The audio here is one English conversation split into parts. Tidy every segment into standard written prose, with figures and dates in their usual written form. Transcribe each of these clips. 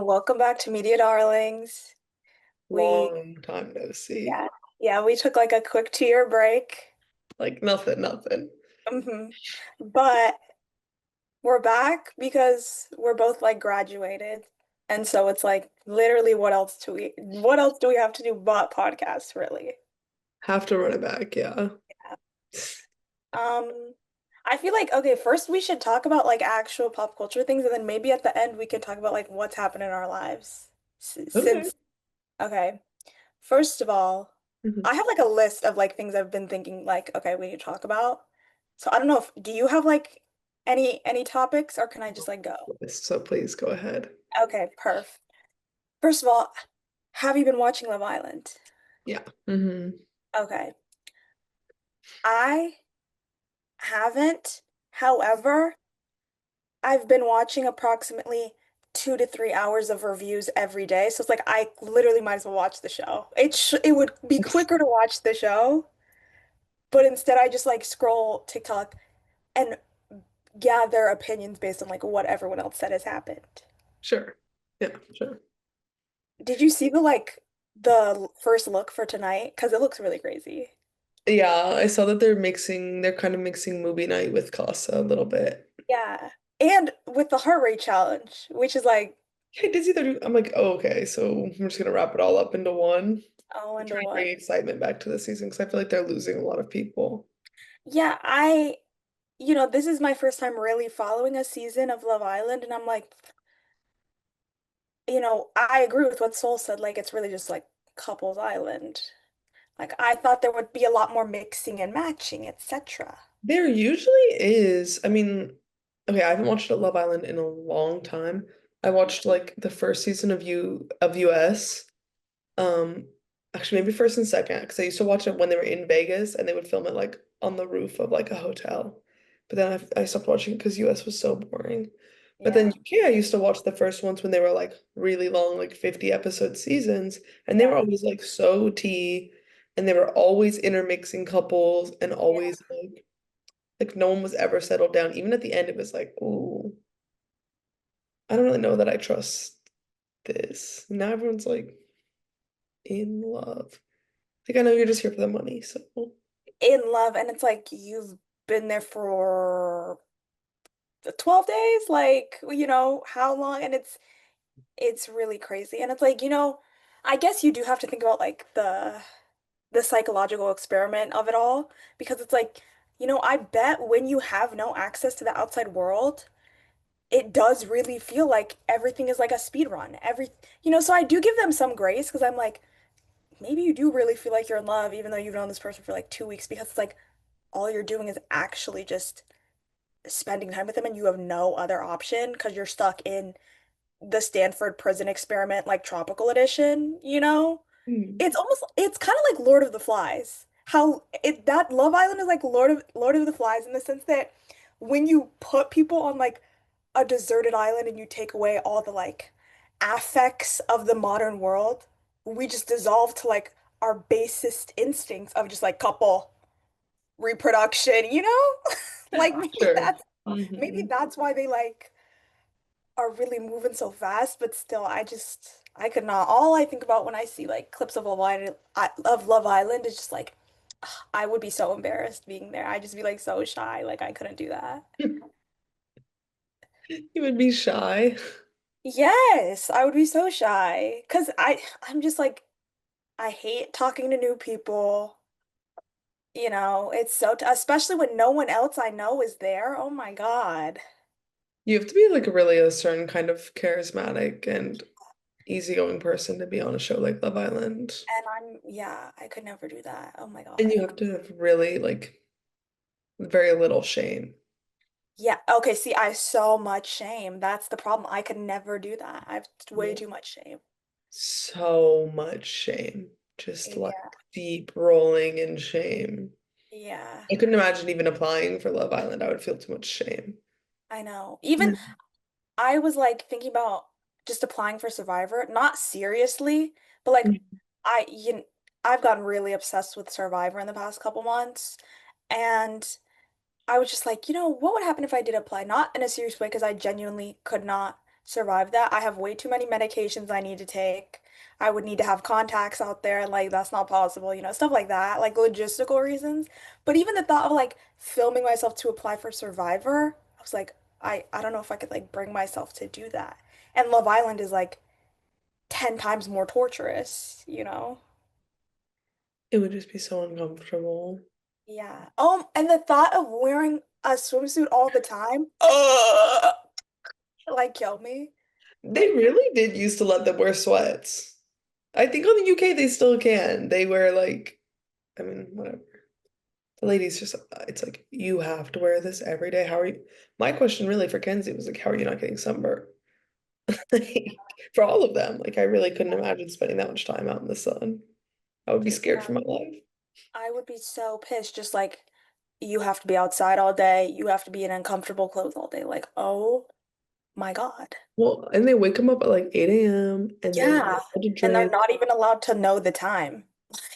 welcome back to Media Darlings. We, Long time no see. yeah, yeah, we took like a quick 2 year break. Like nothing. hmm But we're back because we're both like graduated. And so it's like literally what else do we have to do but podcasts, really? Have to run it back, yeah. Um, I feel like okay, first we should talk about like actual pop culture things, and then maybe at the end we could talk about like what's happened in our lives. Okay. Since okay. First of all, Mhm. I have like a list of like things I've been thinking like, okay, we need to talk about. So I don't know if do you have like any topics or can I just like go? So please go ahead. Okay, perf. First of all, have you been watching Love Island? Yeah. Okay. I haven't. However, I've been watching approximately 2 to 3 hours of reviews every day. So it's like I literally might as well watch the show. It would be quicker to watch the show, but instead I just like scroll TikTok and gather opinions based on like what everyone else said has happened. Sure. Yeah, sure. Did you see the first look for tonight? Because it looks really crazy. Yeah, I saw that they're kind of mixing movie night with Casa a little bit. Yeah. And with the heart rate challenge, which is like Hey, Disney, I'm like, oh, okay, so I'm just gonna wrap it all up into one. all into Try and bring one. excitement back to the season because I feel like they're losing a lot of people. Yeah, this is my first time really following a season of Love Island, and I'm like, I agree with what Soul said. Like, it's really just like couples island. Like, I thought there would be a lot more mixing and matching, etc. There usually is. I mean, okay, I haven't watched Love Island in a long time. I watched like the first season of US. Um, Actually maybe first and second, because I used to watch it when they were in Vegas and they would film it like on the roof of like a hotel. But then I stopped watching it because US was so boring. But then Yeah, UK, I used to watch the first ones when they were like really long, like 50 episode seasons, and they were yeah, always like so tea, and they were always intermixing couples and yeah. always like no one was ever settled down. Even at the end, it was like, ooh, I don't really know that I trust this. Now everyone's like in love. Like I know you're just here for the money, so In love, and it's like you've been there for the 12 days, like, how long? And it's really crazy. And it's like, I guess you do have to think about like the psychological experiment of it all because it's like, I bet when you have no access to the outside world, it does really feel like everything is like a speed run. So I do give them some grace because I'm like, maybe you do really feel like you're in love even though you've known this person for like 2 weeks because it's like all you're doing is actually just spending time with them and you have no other option because you're stuck in the Stanford prison experiment, like tropical edition. mm, It's kind of like Lord of the Flies. How it that Love Island is like Lord of the Flies in the sense that when you put people on like a deserted island and you take away all the like affects of the modern world, we just dissolve to like our basest instincts of just like couple reproduction. Like sure. maybe Hmm. that's why they like are really moving so fast, but still, I could not. All I think about when I see like clips of Love Island is just like, I would be so embarrassed being there. I'd just be like so shy, like I couldn't do that. You would be shy. Yes, I would be so shy. I'm just like, I hate talking to new people. It's especially when no one else I know is there. Oh my God. You have to be like really a certain kind of charismatic and easygoing person to be on a show like Love Island. Yeah, I could never do that. Oh my And you God. have to have really like very little shame. Yeah, okay, see, I have so much shame. That's the problem. I could never do that. I have way Yeah. too much shame. So much shame. Just like Yeah, deep rolling in shame. yeah, I couldn't imagine even applying for Love Island. I would feel too much shame. I know. Even Mm. I was like thinking about just applying for Survivor, not seriously, but like I you kn- I've gotten really obsessed with Survivor in the past couple months, and I was just like, what would happen if I did apply? Not in a serious way because I genuinely could not survive that. I have way too many medications I need to take. I would need to have contacts out there, and like that's not possible, stuff like that, like logistical reasons. But even the thought of like filming myself to apply for Survivor, I was like, I don't know if I could like bring myself to do that. And Love Island is like 10 times more torturous. It would just be so uncomfortable. Yeah. And the thought of wearing a swimsuit all the time, like kill me. They Like, really did used to let them wear sweats. I think on the UK they still can. They wear like, I mean, whatever. The ladies just, it's like, you have to wear this every day. How are you? My question really for Kenzie was like, how are you not getting sunburned? Like, for all of them, like, I really couldn't imagine spending that much time out in the sun. I would be scared yeah, for my life. I would be so pissed. Just like, you have to be outside all day. You have to be in uncomfortable clothes all day. Like, oh my God. Well, and they wake them up at like 8 a.m. and then Yeah. had to And they're drink. not even allowed to know the time.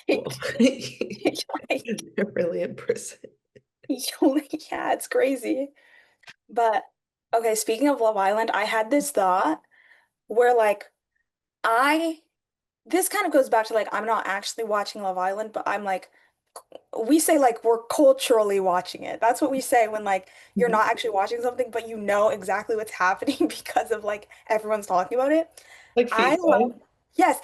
Well, Like, like, they're really in prison. yeah, it's crazy. But okay, speaking of Love Island, I had this thought where like I this kind of goes back to like I'm not actually watching Love Island, but I'm like we say like we're culturally watching it. That's what we say when like you're Mhm. not actually watching something, but you know exactly what's happening because of like everyone's talking about it. Like I FaceTime. love, yes.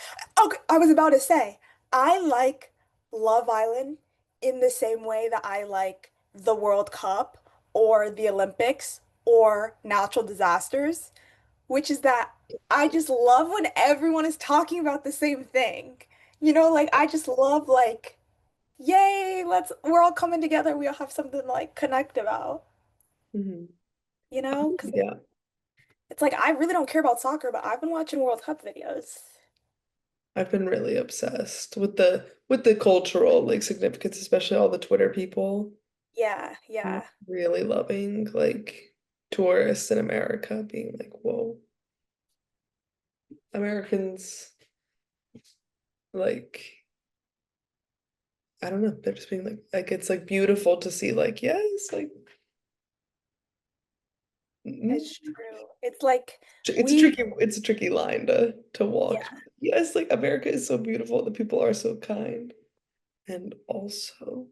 Okay, I was about to say, I like Love Island in the same way that I like the World Cup or the Olympics or natural disasters, which is that I just love when everyone is talking about the same thing. Like I just love like, yay, we're all coming together. We all have something to like connect about, Mhm. Because Yeah, it's like I really don't care about soccer, but I've been watching World Cup videos. I've been really obsessed with the cultural like significance, especially all the Twitter people Yeah, yeah. really loving like tourists in America being like, whoa, Americans like I don't know, they're just being like it's like beautiful to see like yes, like It's mm, true. It's like we, it's a tricky line to walk. yeah. Yes, like America is so beautiful, the people are so kind. And also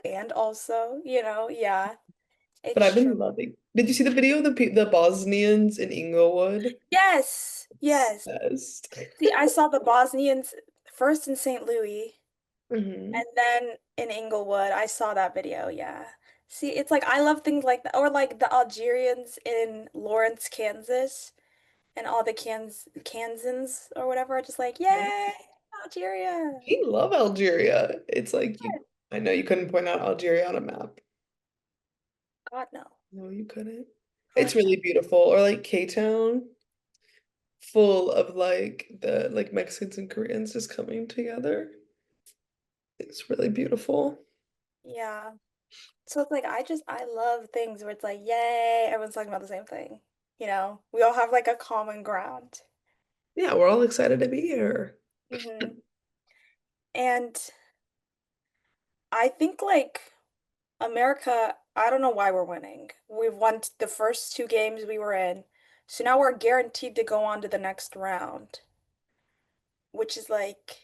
And also, yeah, but I've it's true. been loving. Did you see the video of the Bosnians in Inglewood? Yes, yes. Obsessed. See, I saw the Bosnians first in St. Louis Hmm. and then in Inglewood. I saw that video, yeah. See, it's like I love things like that, or like the Algerians in Lawrence, Kansas, and all the Kansans or whatever are just like, yay, Algeria. We love Algeria. It's like I know you couldn't point out Algeria on a map. God, no. No, you couldn't. It's God, no. really beautiful. Or like K-Town, full of like the like Mexicans and Koreans just coming together. It's really beautiful. Yeah. So it's like I love things where it's like, yay, everyone's talking about the same thing. We all have like a common ground. Yeah, we're all excited to be here. And I think like America, I don't know why we're winning. We've won the first two games we were in. So now we're guaranteed to go on to the next round, which is like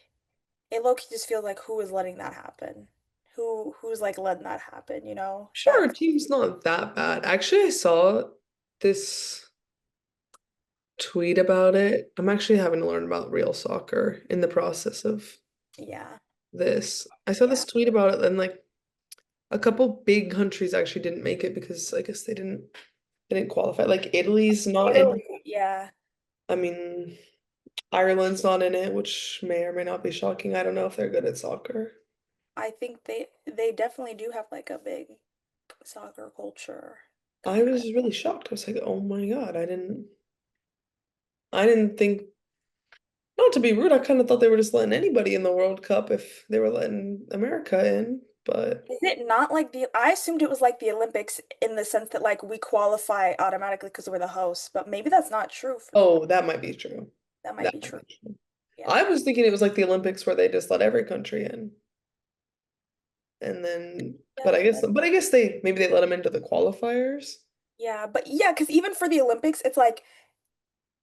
it low-key just feels like who is letting that happen? Who's like letting that happen, Sure, our That team's not that bad. Actually, I saw this tweet about it. I'm actually having to learn about real soccer in the process of yeah. this. I saw Yeah. this tweet about it, and like a couple big countries actually didn't make it because I guess they didn't qualify. Like Italy's not in. Italy, yeah. I mean, Ireland's not in it, which may or may not be shocking. I don't know if they're good at soccer. I think they definitely do have like a big soccer culture I country. was really shocked. I was like, oh my God, I didn't think, not to be rude, I kind of thought they were just letting anybody in the World Cup if they were letting America in, but Is it not like I assumed it was like the Olympics in the sense that like we qualify automatically because we're the hosts, but maybe that's not true. oh, that might be true. That might That be might true. be true. I Yeah. was thinking it was like the Olympics where they just let every country in. And then, Yeah, but I guess they maybe they let them into the qualifiers. Yeah, but yeah, because even for the Olympics, it's like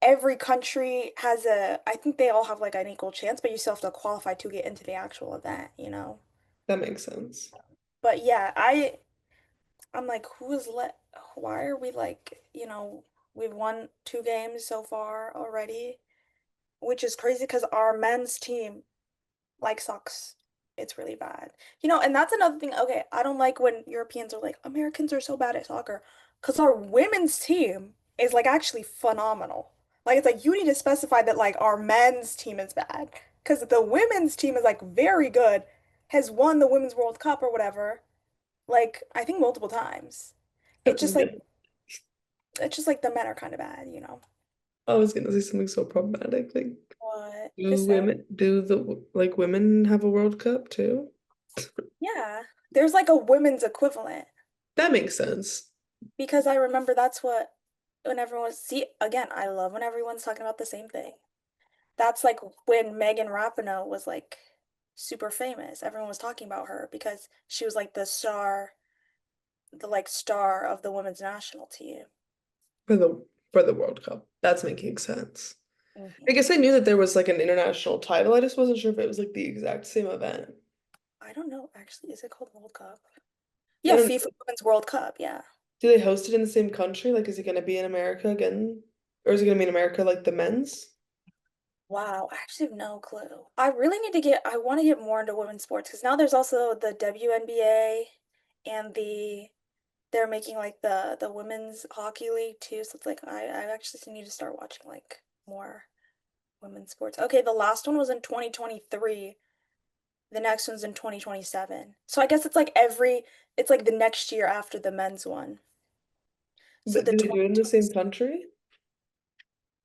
every country has I think they all have like an equal chance, but you still have to qualify to get into the actual event, you know? That makes sense. But yeah, I'm like, why are we like, we've won 2 games so far already, which is crazy because our men's team like sucks. It's really bad. And that's another thing. Okay, I don't like when Europeans are like, Americans are so bad at soccer because our women's team is like actually phenomenal. Like it's like you need to specify that like our men's team is bad because the women's team is like very good, has won the Women's World Cup or whatever, like I think multiple times. It's just like it's just like the men are kind of bad. I was gonna say something so problematic. Like, What? do Just say. women do the like women have a World Cup too? Yeah. There's like a women's equivalent. That makes sense. Because I remember that's what when everyone's see again, I love when everyone's talking about the same thing. That's like when Megan Rapinoe was like super famous. Everyone was talking about her because she was like the like star of the women's national team. For the World Cup. That's making sense. I Hmm. guess I knew that there was like an international title. I just wasn't sure if it was like the exact same event. I don't know, actually, is it called World Cup? I Yeah, don't FIFA Women's World Cup, yeah. Do they host it in the same country? Like, is it going to be in America again? Or is it going to be in America like the men's? Wow, I actually have no clue. I want to get more into women's sports because now there's also the WNBA and they're making like the women's hockey league too. So it's like I actually need to start watching like more women's sports. Okay, the last one was in 2023. The next one's in 2027. So I guess it's like the next year after the men's one. So But the do they do it in the same 2020, country?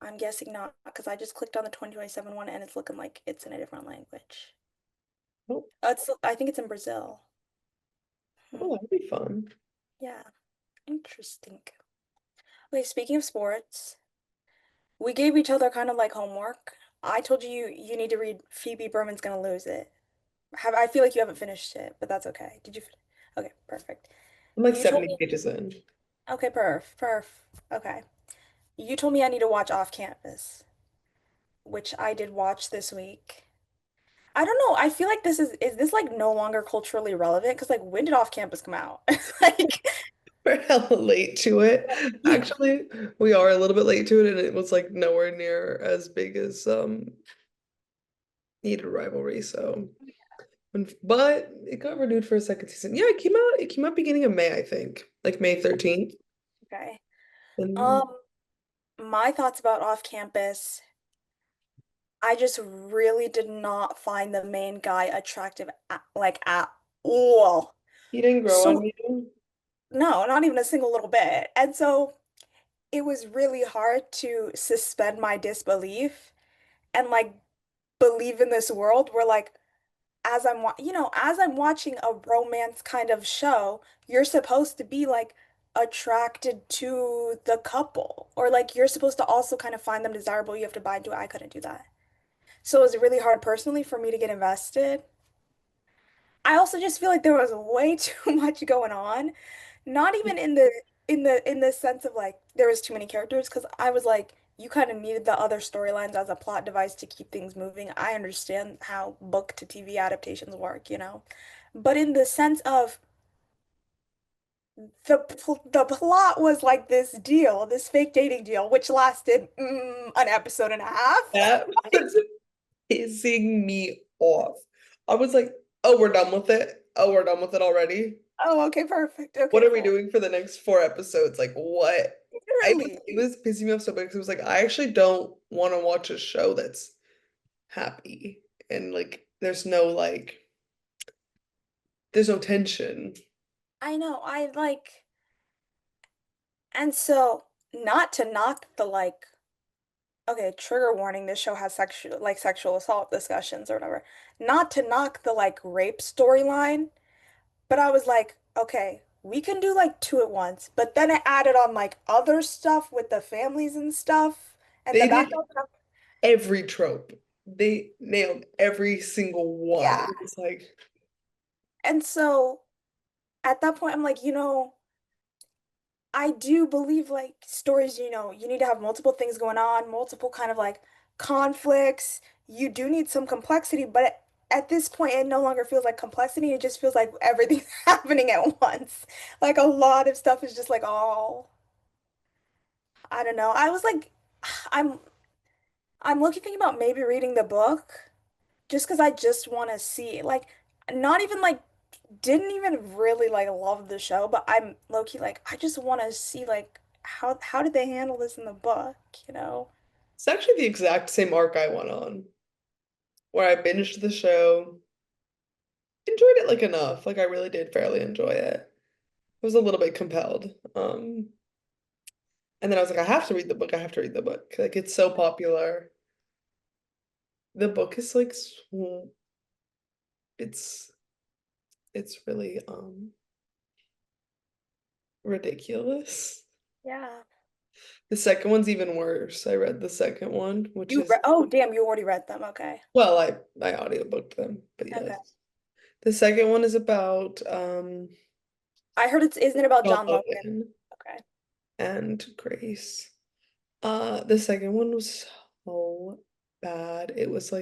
I'm guessing not because I just clicked on the 2027 one and it's looking like it's in a different language. Oh, I think it's in Brazil. oh, Hmm. that'd be fun. Yeah, interesting. Okay, speaking of sports, we gave each other kind of like homework. I told you need to read Phoebe Berman's Gonna Lose It. I feel like you haven't finished it, but that's okay. Okay, perfect. I'm like You told 70 me pages in. okay, perf. Okay. You told me I need to watch Off Campus, which I did watch this week. I don't know. I feel like is this like no longer culturally relevant? Because like when did Off Campus come out? It's like We're hella late to it. yeah. Actually, we are a little bit late to it, and it was like nowhere near as big as Needed Rivalry. So, but it got renewed for a second season. Yeah, it came out beginning of May, I think, like May 13th. Okay. And Um, my thoughts about Off Campus. I just really did not find the main guy attractive like at all. he didn't grow on So you. no, not even a single little bit. And so it was really hard to suspend my disbelief and like believe in this world where like as I'm watching a romance kind of show, you're supposed to be like attracted to the couple or like you're supposed to also kind of find them desirable. You have to buy into it. I couldn't do that. So it was really hard personally for me to get invested. I also just feel like there was way too much going on. Not even in the sense of like there was too many characters, because I was like, you kind of needed the other storylines as a plot device to keep things moving. I understand how book to TV adaptations work. But in the sense of the plot was like this deal, this fake dating deal, which lasted an episode and a half. That was pissing me off. I was like, oh, we're done with it. Oh, we're done with it already. Oh, okay, perfect. What Okay, are we cool. doing for the next 4 episodes? Like, what? Literally. It was pissing me off so bad because it was like, I actually don't want to watch a show that's happy and like, there's no tension. I know. And so, not to knock the like, okay, trigger warning, this show has sexual assault discussions or whatever. Not to knock the like rape storyline, but I was like, okay, we can do like two at once. But then it added on like other stuff with the families and stuff and the They did background. every trope. They nailed every single one. Yeah. It was like, And so at that point, I'm like, I do believe like stories, you need to have multiple things going on, multiple kind of like conflicts. You do need some complexity, but at this point, it no longer feels like complexity. It just feels like everything's happening at once. Like a lot of stuff is just like all, I don't know. I was like, I'm I'm looking thinking about maybe reading the book just because I just want to see like not even like didn't even really like love the show, but I'm low-key like I just want to see like how did they handle this in the book, you know? It's actually the exact same arc I went on, where I binged the show, enjoyed it like enough. Like I really did fairly enjoy it. I was a little bit compelled. And then I was like, I have to read the book. I have to read the book. Like it's so popular. The book is like it's it's really ridiculous. Yeah. The second one's even worse. I read the second one, which You is re Oh, damn, you already read them. Okay. well, I audiobooked them, but yes. Okay. The second one is about I heard it's isn't it about John John Logan? Logan Okay. and Grace. The second one was so bad. It was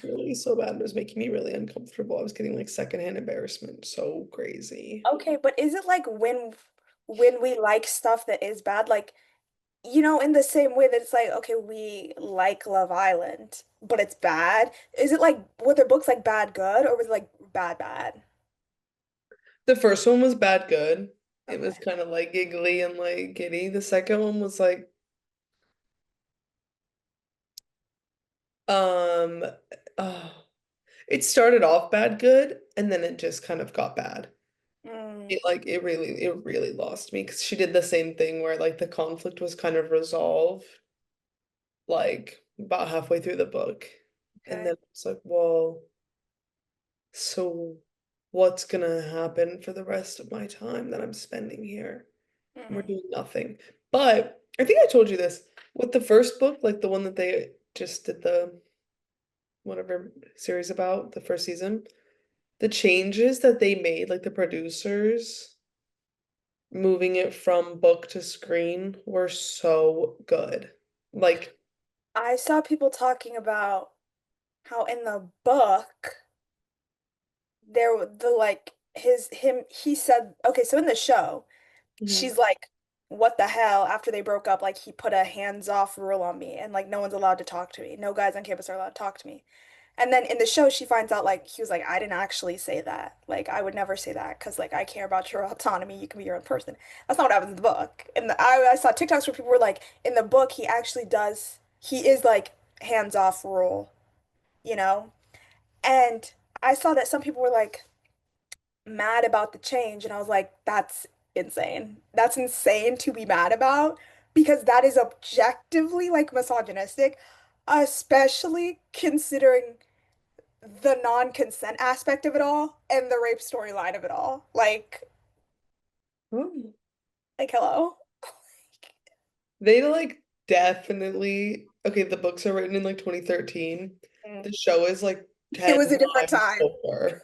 really so bad. It was making me really uncomfortable. I was getting like secondhand embarrassment. So crazy. Okay, but is it like when we like stuff that is bad, like in the same way that it's like, okay, we like Love Island, but it's bad. Is it like were their books like bad good or was it like bad bad? The first one was bad good. It was Okay. kind of like giggly and like giddy. The second one was like um oh, it started off bad good and then it just kind of got bad. Mm, It really lost me because she did the same thing where like the conflict was kind of resolved like about halfway through the book. And okay. then it's like, well, so what's gonna happen for the rest of my time that I'm spending here? We're Mm. doing nothing. But I think I told you this with the first book, like the one that they just did the whatever series about, the first season, the changes that they made, like the producers moving it from book to screen were so good. Like, I saw people talking about how in the book the like he said okay, so in the show mhm. she's like, what the hell? After they broke up, like he put a hands-off rule on me and like no one's allowed to talk to me. No guys on campus are allowed to talk to me. And then in the show she finds out like he was like, I didn't actually say that. Like I would never say that because like I care about your autonomy. You can be your own person. That's not what happens in the book. And I saw TikToks where people were like, in the book he actually does he is like hands-off rule, you know? And I saw that some people were like mad about the change, and I was like, that's insane. That's insane to be mad about because that is objectively like misogynistic, especially considering the non-consent aspect of it all and the rape storyline of it all. Oh. Hello. They like definitely okay, the books are written in like 2013. Mm. The show is like It 10 was a different times time. older.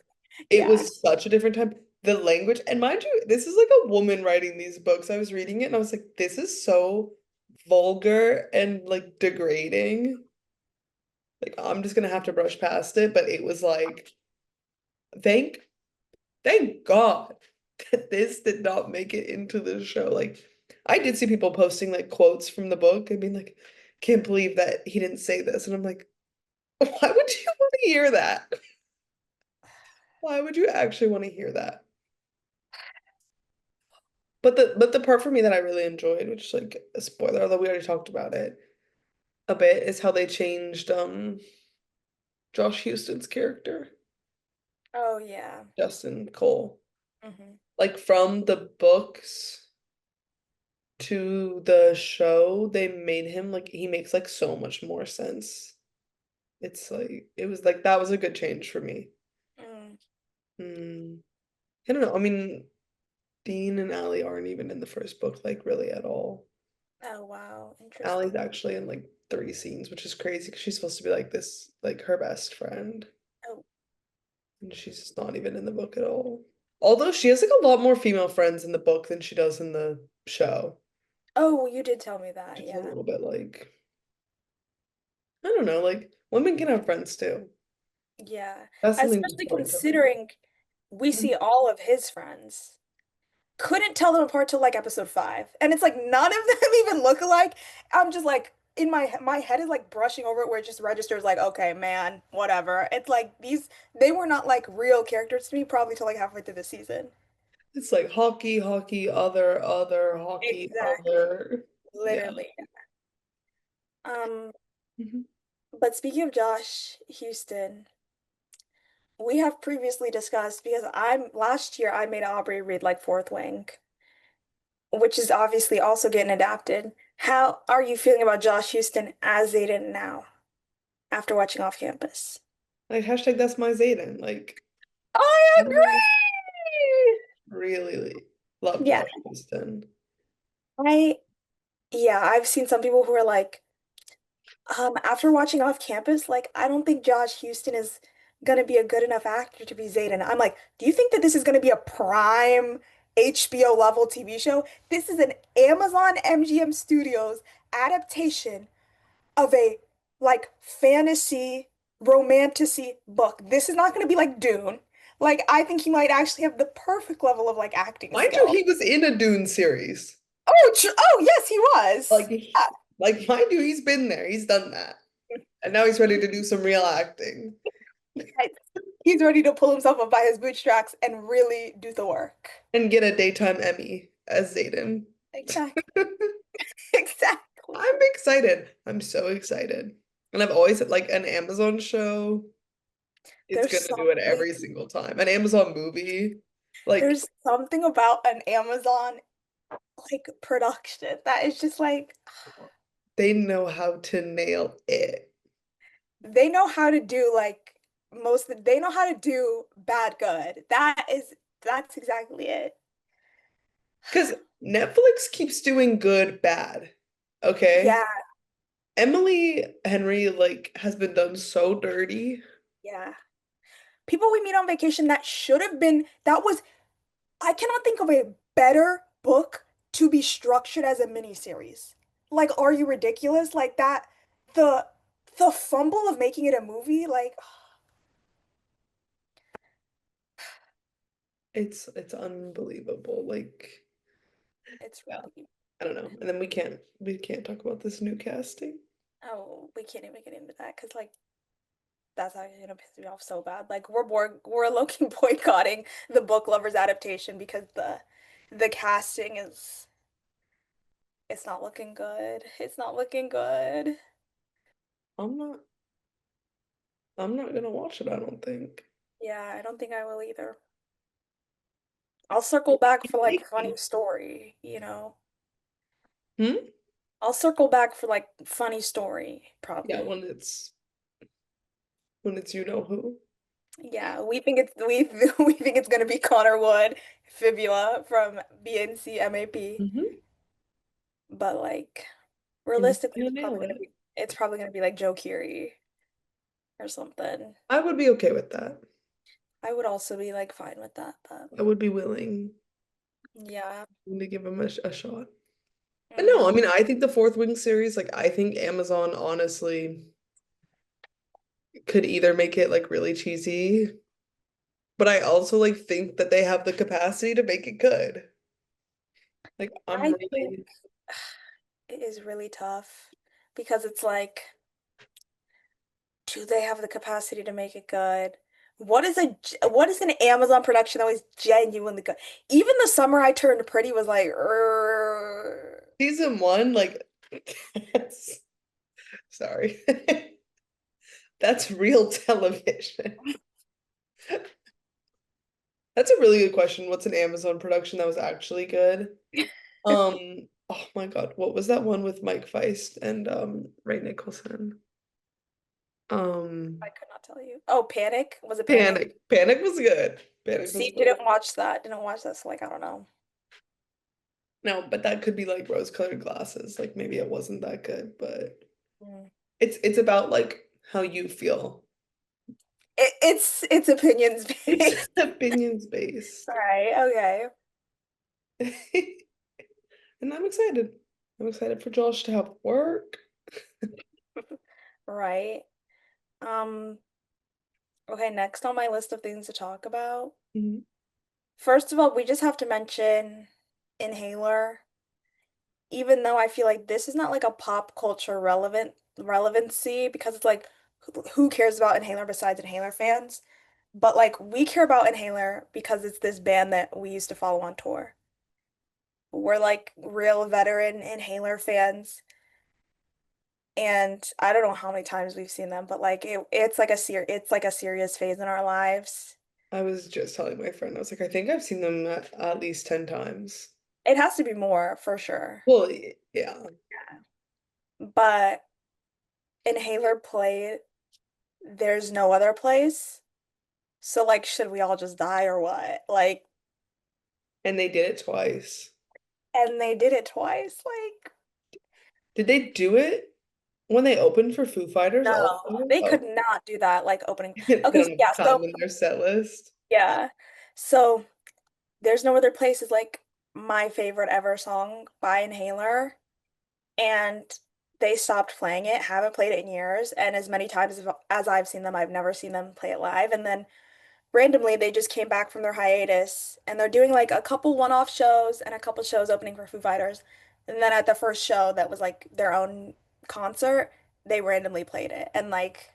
It Yeah. was such a different time. The language, and mind you, this is like a woman writing these books. I was reading it and I was like, this is so vulgar and like degrading. Like I'm just gonna have to brush past it, but it was like, thank thank God that this did not make it into the show. Like, I did see people posting like quotes from the book and being like, can't believe that he didn't say this. And I'm like, why would you want to hear that? Why would you actually want to hear that? But the part for me that I really enjoyed, which is like a spoiler, although we already talked about it a bit, is how they changed Josh Houston's character, Oh yeah. Justin Cole. Hmm. Like from the books to the show, they made him like he makes like so much more sense. It's like it was like that was a good change for me. Mm. Hmm. I don't know. I mean, Dean and Allie aren't even in the first book, like really at all. Oh wow, Allie's interesting. actually in like three scenes, which is crazy because she's supposed to be like this, like her best friend, Oh, and she's just not even in the book at all. Although she has like a lot more female friends in the book than she does in the show. Oh, you did tell me that, Just a yeah. little bit like, I don't know, like women can have friends too. Yeah. That's something that's Especially important to considering we me. see all of his friends. Couldn't tell them apart till like episode 5. And it's like none of them even look alike. I'm just like in my head is like brushing over it where it just registers like, okay, man, whatever. It's like these they were not like real characters to me probably till like halfway through the season. It's like hockey, hockey, other, hockey, Exactly. other. Yeah. Literally. Um, Mhm. but speaking of Josh Houston, we have previously discussed because I'm last year I made Aubrey read like Fourth Wing, which is obviously also getting adapted. How are you feeling about Josh Houston as Zayden now after watching Off Campus? Like hashtag that's my Zayden. Like I I agree. really love Yeah, Josh Houston. I yeah, I've seen some people who are like, after watching Off Campus, like I don't think Josh Houston is gonna be a good enough actor to be Zayden. I'm like, do you think that this is gonna be a prime HBO level TV show? This is an Amazon MGM Studios adaptation of a like fantasy romantasy book. This is not gonna be like Dune. Like I think he might actually have the perfect level of like acting Mind you, skill. he was in a Dune series. Oh yes, he was. Like, like mind you, he's been there. He's done that. And now he's ready to do some real acting Yeah. He's ready to pull himself up by his bootstraps and really do the work. and get a daytime Emmy as Zayden. Exactly. Exactly. I'm excited. I'm so excited. And I've always had like an Amazon show. It's There's gonna do it something every single time. An Amazon movie. Like there's something about an Amazon like production that is just like they know how to nail it. they know how to do like they know how to do bad good. That's exactly it. Because Netflix keeps doing good, bad. Okay? Yeah, Emily Henry like has been done so dirty. yeah. People we meet on vacation that should have been that was I cannot think of a better book to be structured as a miniseries. Like, are you ridiculous? Like that, the the fumble of making it a movie, like It's unbelievable. Like, it's yeah, really I don't know. And then we can't talk about this new casting. oh, we can't even get into that because like that's actually gonna piss me off so bad. Like we're low-key boycotting the book lovers adaptation because the casting is it's not looking good. It's not looking good. I'm not I'm not gonna watch it, I don't think. Yeah, I don't think I will either. I'll circle back for like funny Maybe. story, you know. Hmm? I'll circle back for like funny story, Yeah, probably. when it's you know who. Yeah, we think it's gonna be Connor Wood, Fibula from BNC MAP, Hmm. but like And he's realistically, gonna nail it. it's probably gonna be like Joe Keery or something. I would be okay with that. I would also be like fine with that, but I would be willing yeah. to give him a shot. But no, I Hmm. mean, I think the Fourth Wing series, like, I think Amazon honestly could either make it like really cheesy, but I also like think that they have the capacity to make it good. Like, I'm I think really, it is really tough because it's like do they have the capacity to make it good? What is an Amazon production that was genuinely good? Even The Summer I Turned Pretty was like, season one, like, sorry, that's real television. That's a really good question. What's an Amazon production that was actually good? Oh my God, what was that one with Mike Feist and Ray Nicholson? I Um, could not tell you. Oh, Panic? Was it Panic? Panic. Panic was good. Panic was See, good. didn't watch that. Didn't watch that, so like I don't know. No, but that could be like rose-colored glasses. Like maybe it wasn't that good, but Mm. it's about like how you feel. It's opinions It's based. opinions based. Right, okay. And I'm excited. I'm excited for Josh to have work. Right. Um, okay, next on my list of things to talk about. Mhm. First of all, we just have to mention Inhaler, even though I feel like this is not like a pop culture relevancy because it's like who cares about Inhaler besides Inhaler fans? But like we care about Inhaler because it's this band that we used to follow on tour. We're like real veteran Inhaler fans. And I don't know how many times we've seen them, but like it's like a serious phase in our lives. I was just telling my friend, I was like, I think I've seen them at least 10 times. It has to be more for sure. Well, yeah. But Inhaler played There's No Other Place. So like should we all just die or what? Like And they did it twice. and they did it twice. Like Did they do it when they opened for Foo Fighters no, also? they could Oh, not do that like opening. they Okay, so don't have yeah, time in their set list. yeah. So There's No Other Place is like my favorite ever song by Inhaler. And they stopped playing it, haven't played it in years, and as many times as I've seen them, I've never seen them play it live. And then randomly, they just came back from their hiatus, and they're doing like a couple one-off shows and a couple shows opening for Foo Fighters. And then at the first show that was like their own concert, they randomly played it, and like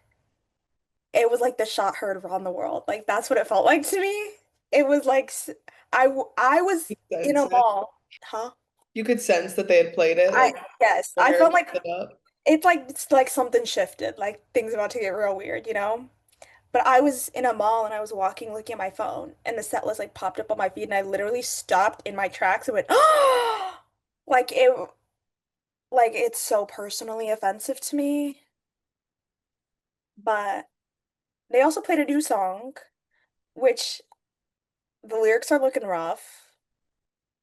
it was like the shot heard around the world. Like that's what it felt like to me. It was like I was You in sense a it. mall, huh? You could sense that they had played it, I like yes, their I hair felt just like lit up. it's like something shifted, like things about to get real weird, you know? But I was in a mall and I was walking looking at my phone and the set list like popped up on my feed and I literally stopped in my tracks and went, "Oh!" Like it's so personally offensive to me. But they also played a new song, which the lyrics are looking rough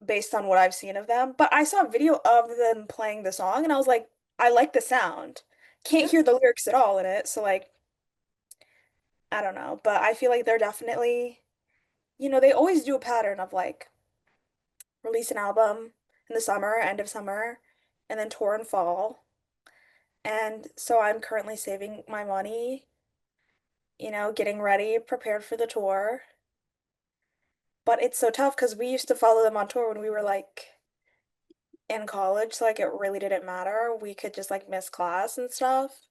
based on what I've seen of them. But I saw a video of them playing the song and I was like, I like the sound. Can't Yeah. hear the lyrics at all in it, so like I don't know, but I feel like they're definitely, they always do a pattern of like release an album in the summer, end of summer, and then tour in fall. And so I'm currently saving my money, getting ready, prepared for the tour. But it's so tough because we used to follow them on tour when we were like in college, so like it really didn't matter. We could just like miss class and stuff.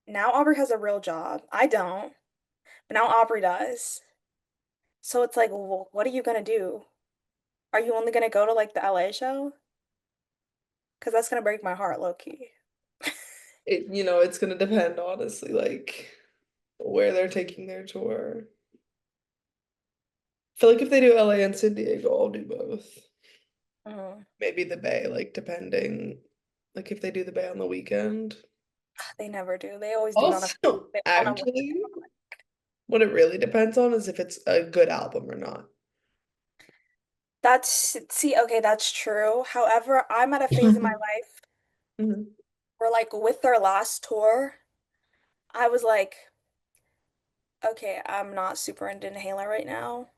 Now Aubrey has a real job. I don't, but now Aubrey does. So it's like, well, what are you gonna do? Are you only gonna go to like the LA show? Because that's gonna break my heart, low key. It's gonna depend, honestly, like where they're taking their tour. I feel like if they do LA and San Diego, I'll do both. Mm. Maybe the Bay, like depending, like if they do the Bay on the weekend. They never do. They always do it on a Also, they- on a actually, what it really depends on is if it's a good album or not. That's see, okay, that's true. However, I'm at a phase in my life Mhm. where like with their last tour, I was like, okay, I'm not super into Inhaler right now.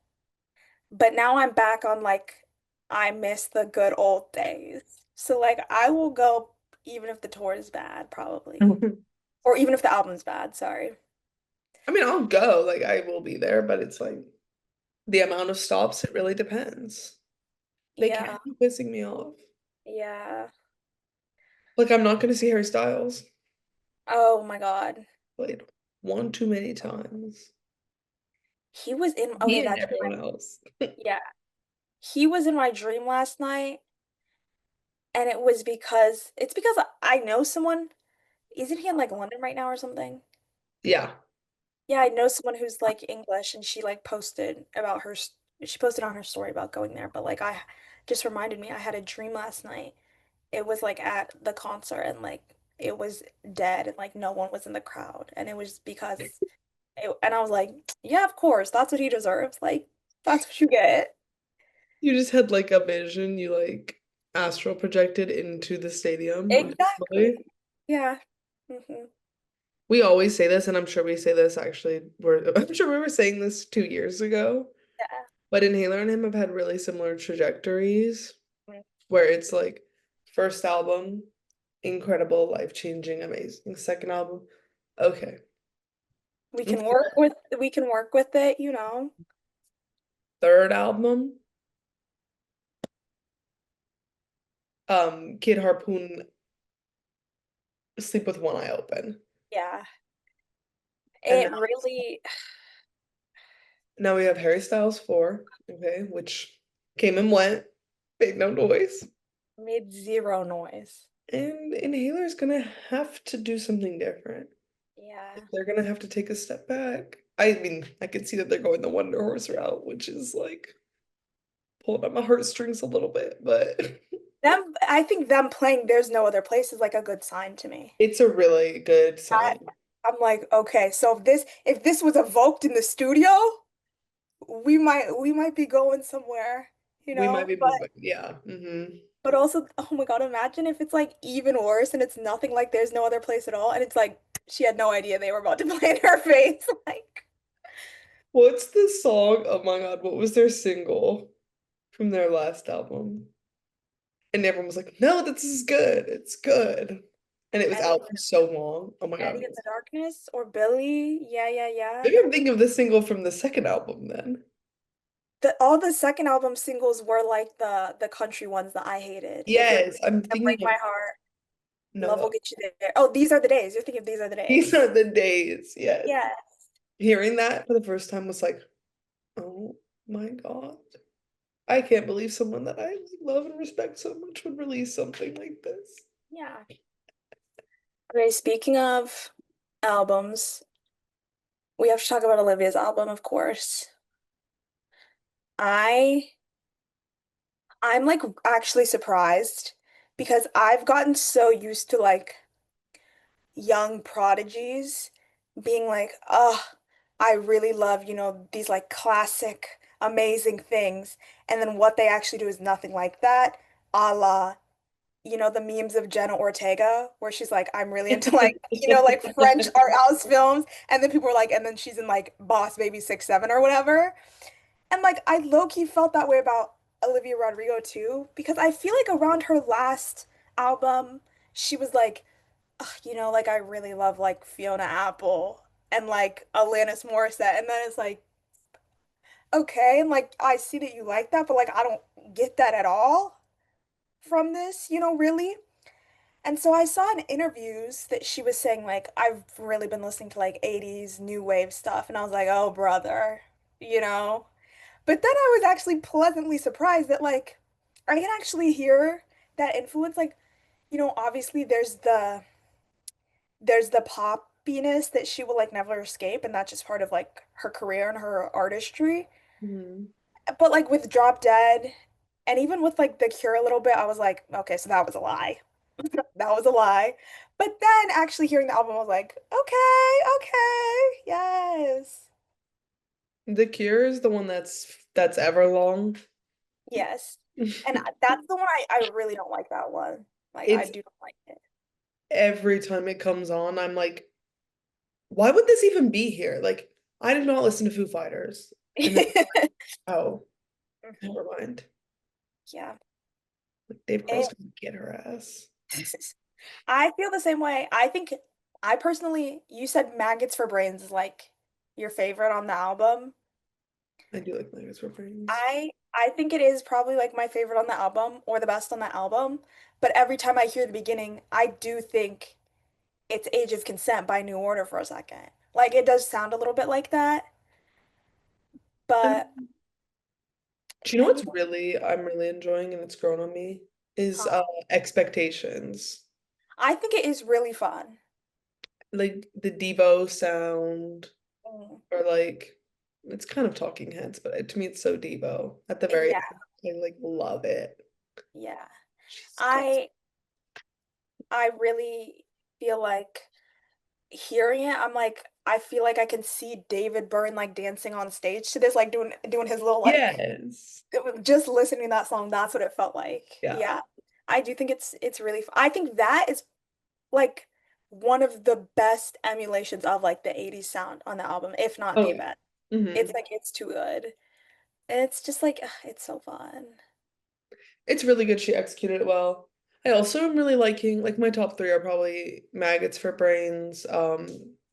But now I'm back on like I miss the good old days. So like I will go even if the tour is bad, probably. Or even if the album's bad, sorry. I mean, I'll go, like I will be there, but it's like the amount of stops, it really depends. They Yeah. can be pissing me off. Yeah. Like I'm not gonna see Harry Styles Oh my God. played one too many times. He was in, He okay, and that's everyone else. yeah. He was in my dream last night, and it's because I know someone. Isn't he in like London right now or something? Yeah. Yeah, I know someone who's like English, and she like posted about she posted on her story about going there, but like I just reminded me I had a dream last night. It was like at the concert, and like it was dead, and like no one was in the crowd, and it was and I was like, yeah, of course, that's what he deserves. Like that's what you get. You just had like a vision, you like astral projected into the stadium, Exactly. unfortunately. Yeah. hmm we always say this, and I'm sure we say this actually, I'm sure we were saying this 2 years ago, Yeah. but Inhaler and him have had really similar trajectories Mm. where it's like first album, incredible, life-changing, amazing. Second album, okay. We can work with it, you know. Third album, Kid Harpoon, Sleep with One Eye Open. Yeah. And It really now we have Harry Styles 4, okay, which came and went, made no noise. made zero noise. And Inhaler's gonna have to do something different. Yeah. They're gonna have to take a step back. I mean, I can see that they're going the Wonder Horse route, which is like pulling at my heartstrings a little bit, but I think them playing There's No Other Place is like a good sign to me. it's a really good I, sign. I'm like, okay, so if this was evoked in the studio, we might be going somewhere, you We might know? be moving. Yeah. But also, oh my God, imagine if it's like even worse and it's nothing like There's No Other Place at all, and it's like she had no idea they were about to play in her face. Like, What's the song? Oh my God, what was their single from their last album? And everyone was like, no, this is good. It's good. And it was Eddie, out for so long. Oh my God. Eddie in the Darkness or Billy, yeah, yeah, yeah. Maybe I'm thinking of the single from the second album then. All the second album singles were like the country ones that I hated. Make it Yes, I'm and Break thinking of My Heart. Love no. will get you there. Oh, These Are the Days. You're thinking of These Are the These Days. are the days. Yes. Yeah. Hearing that for the first time was like, oh my God. I can't believe someone that I love and respect so much would release something like this. Yeah. Okay, speaking of albums, we have to talk about Olivia's album, of course. I I'm like actually surprised because I've gotten so used to like young prodigies being like, oh, I really love, these like classic, amazing things. And then what they actually do is nothing like that, a la, the memes of Jenna Ortega, where she's like, I'm really into like, like French art house films. And then people are like, and then she's in like Boss Baby 6'7" or whatever. And like, I low-key felt that way about Olivia Rodrigo too, because I feel like around her last album, she was like, ugh, like I really love like Fiona Apple and like Alanis Morissette. And then it's like, okay, and like I see that you like that, but like I don't get that at all from this, really. And so I saw in interviews that she was saying like I've really been listening to like 80s new wave stuff, and I was like, oh brother, you know. But then I was actually pleasantly surprised that like I can actually hear that influence. Like, obviously there's the poppiness that she will like never escape, and that's just part of like her career and her artistry. Mhm. But like with Drop Dead and even with like The Cure a little bit, I was like, okay, so that was a lie. That was a lie. But then actually hearing the album, I was like, okay, okay, yes, The Cure is the one that's Everlong. yes. And that's the one I really don't like that one. Like I It's do not like it. every time it comes on, I'm like, why would this even be here? Like, I did not listen to Foo Fighters. And then, oh, Mhm. never mind. Yeah. Like, Dave Grohl's It, gonna get her ass. I feel the same way. I think I personally, you said Maggots for Brains is like your favorite on the album. I do like Maggots for Brains. I think it is probably like my favorite on the album or the best on the album. But every time I hear the beginning, I do think it's Age of Consent by New Order for a second. Like it does sound a little bit like that, Um, but do you know and what's really I'm really enjoying and it's grown on me is huh, Expectations. I think it is really fun. Like the Devo sound Mm. or like it's kind of Talking Heads, but to me it's so Devo. At the very Yeah, end, I like love it. yeah. She's got I I really feel like hearing it, I'm like, I feel like I can see David Byrne like dancing on stage to this, like doing his little like yes. just listening to that song, that's what it felt like. Yeah. Yeah. I do think it's really I think that is like one of the best emulations of like the 80s sound on the album, if not Oh the yeah. best. It's Hmm. like it's too good. And it's just like ugh, it's so fun. It's really good. She executed it well. I also am really liking like my top three are probably Maggots for Brains,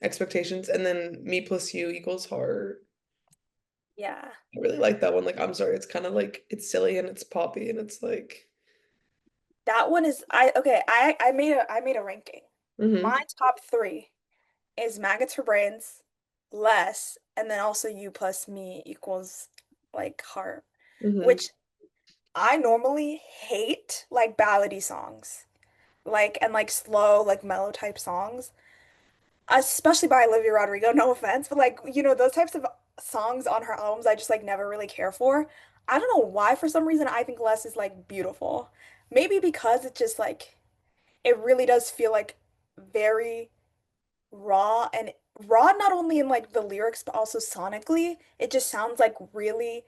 Expectations, and then Me Plus You equals Heart. Yeah. I really like that one. Like, I'm sorry, it's kind of like it's silly and it's poppy and it's like, That one is I okay, I made a ranking. My hmm top three is Maggots for Brains, Less, and then also You plus Me equals like Heart, hmm which I normally hate like ballady songs. Like and like slow, like mellow type songs. Especially by Olivia Rodrigo, no offense, but like, those types of songs on her albums I just like never really care for. I don't know why, for some reason, I think Less is like beautiful. Maybe because it just like it really does feel like very raw and raw not only in like the lyrics but also sonically. It just sounds like really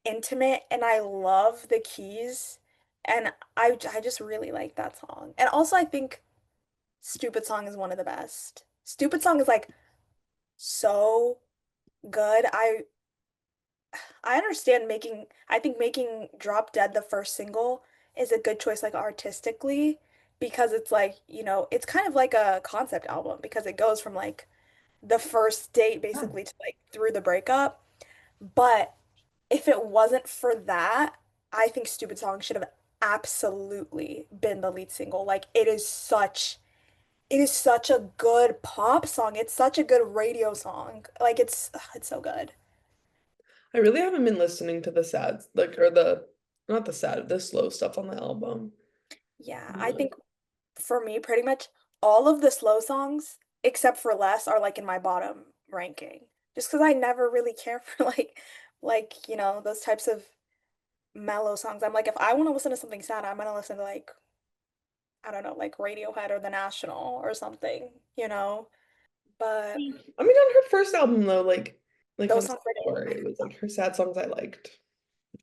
intimate and I love the keys and I just really like that song. And also I think Stupid Song is one of the best. Stupid Song is like so good. I understand I think making Drop Dead the first single is a good choice like artistically because it's like, it's kind of like a concept album because it goes from like the first date basically to like through the breakup. But if it wasn't for that, I think Stupid Song should have absolutely been the lead single. Like it is such a good pop song. It's such a good radio song. Like it's so good. I really haven't been listening to the sad, like, or the, not the sad, the slow stuff on the album. Yeah, I Yeah. think for me, pretty much all of the slow songs, except for Less, are like in my bottom ranking. Just because I never really care for those types of mellow songs. I'm like, if I want to listen to something sad, I'm gonna listen to like, I don't know, like Radiohead or The National or something, you know? But I mean, on her first album though, like those on songs are good. Sorry, it was like her sad songs I liked.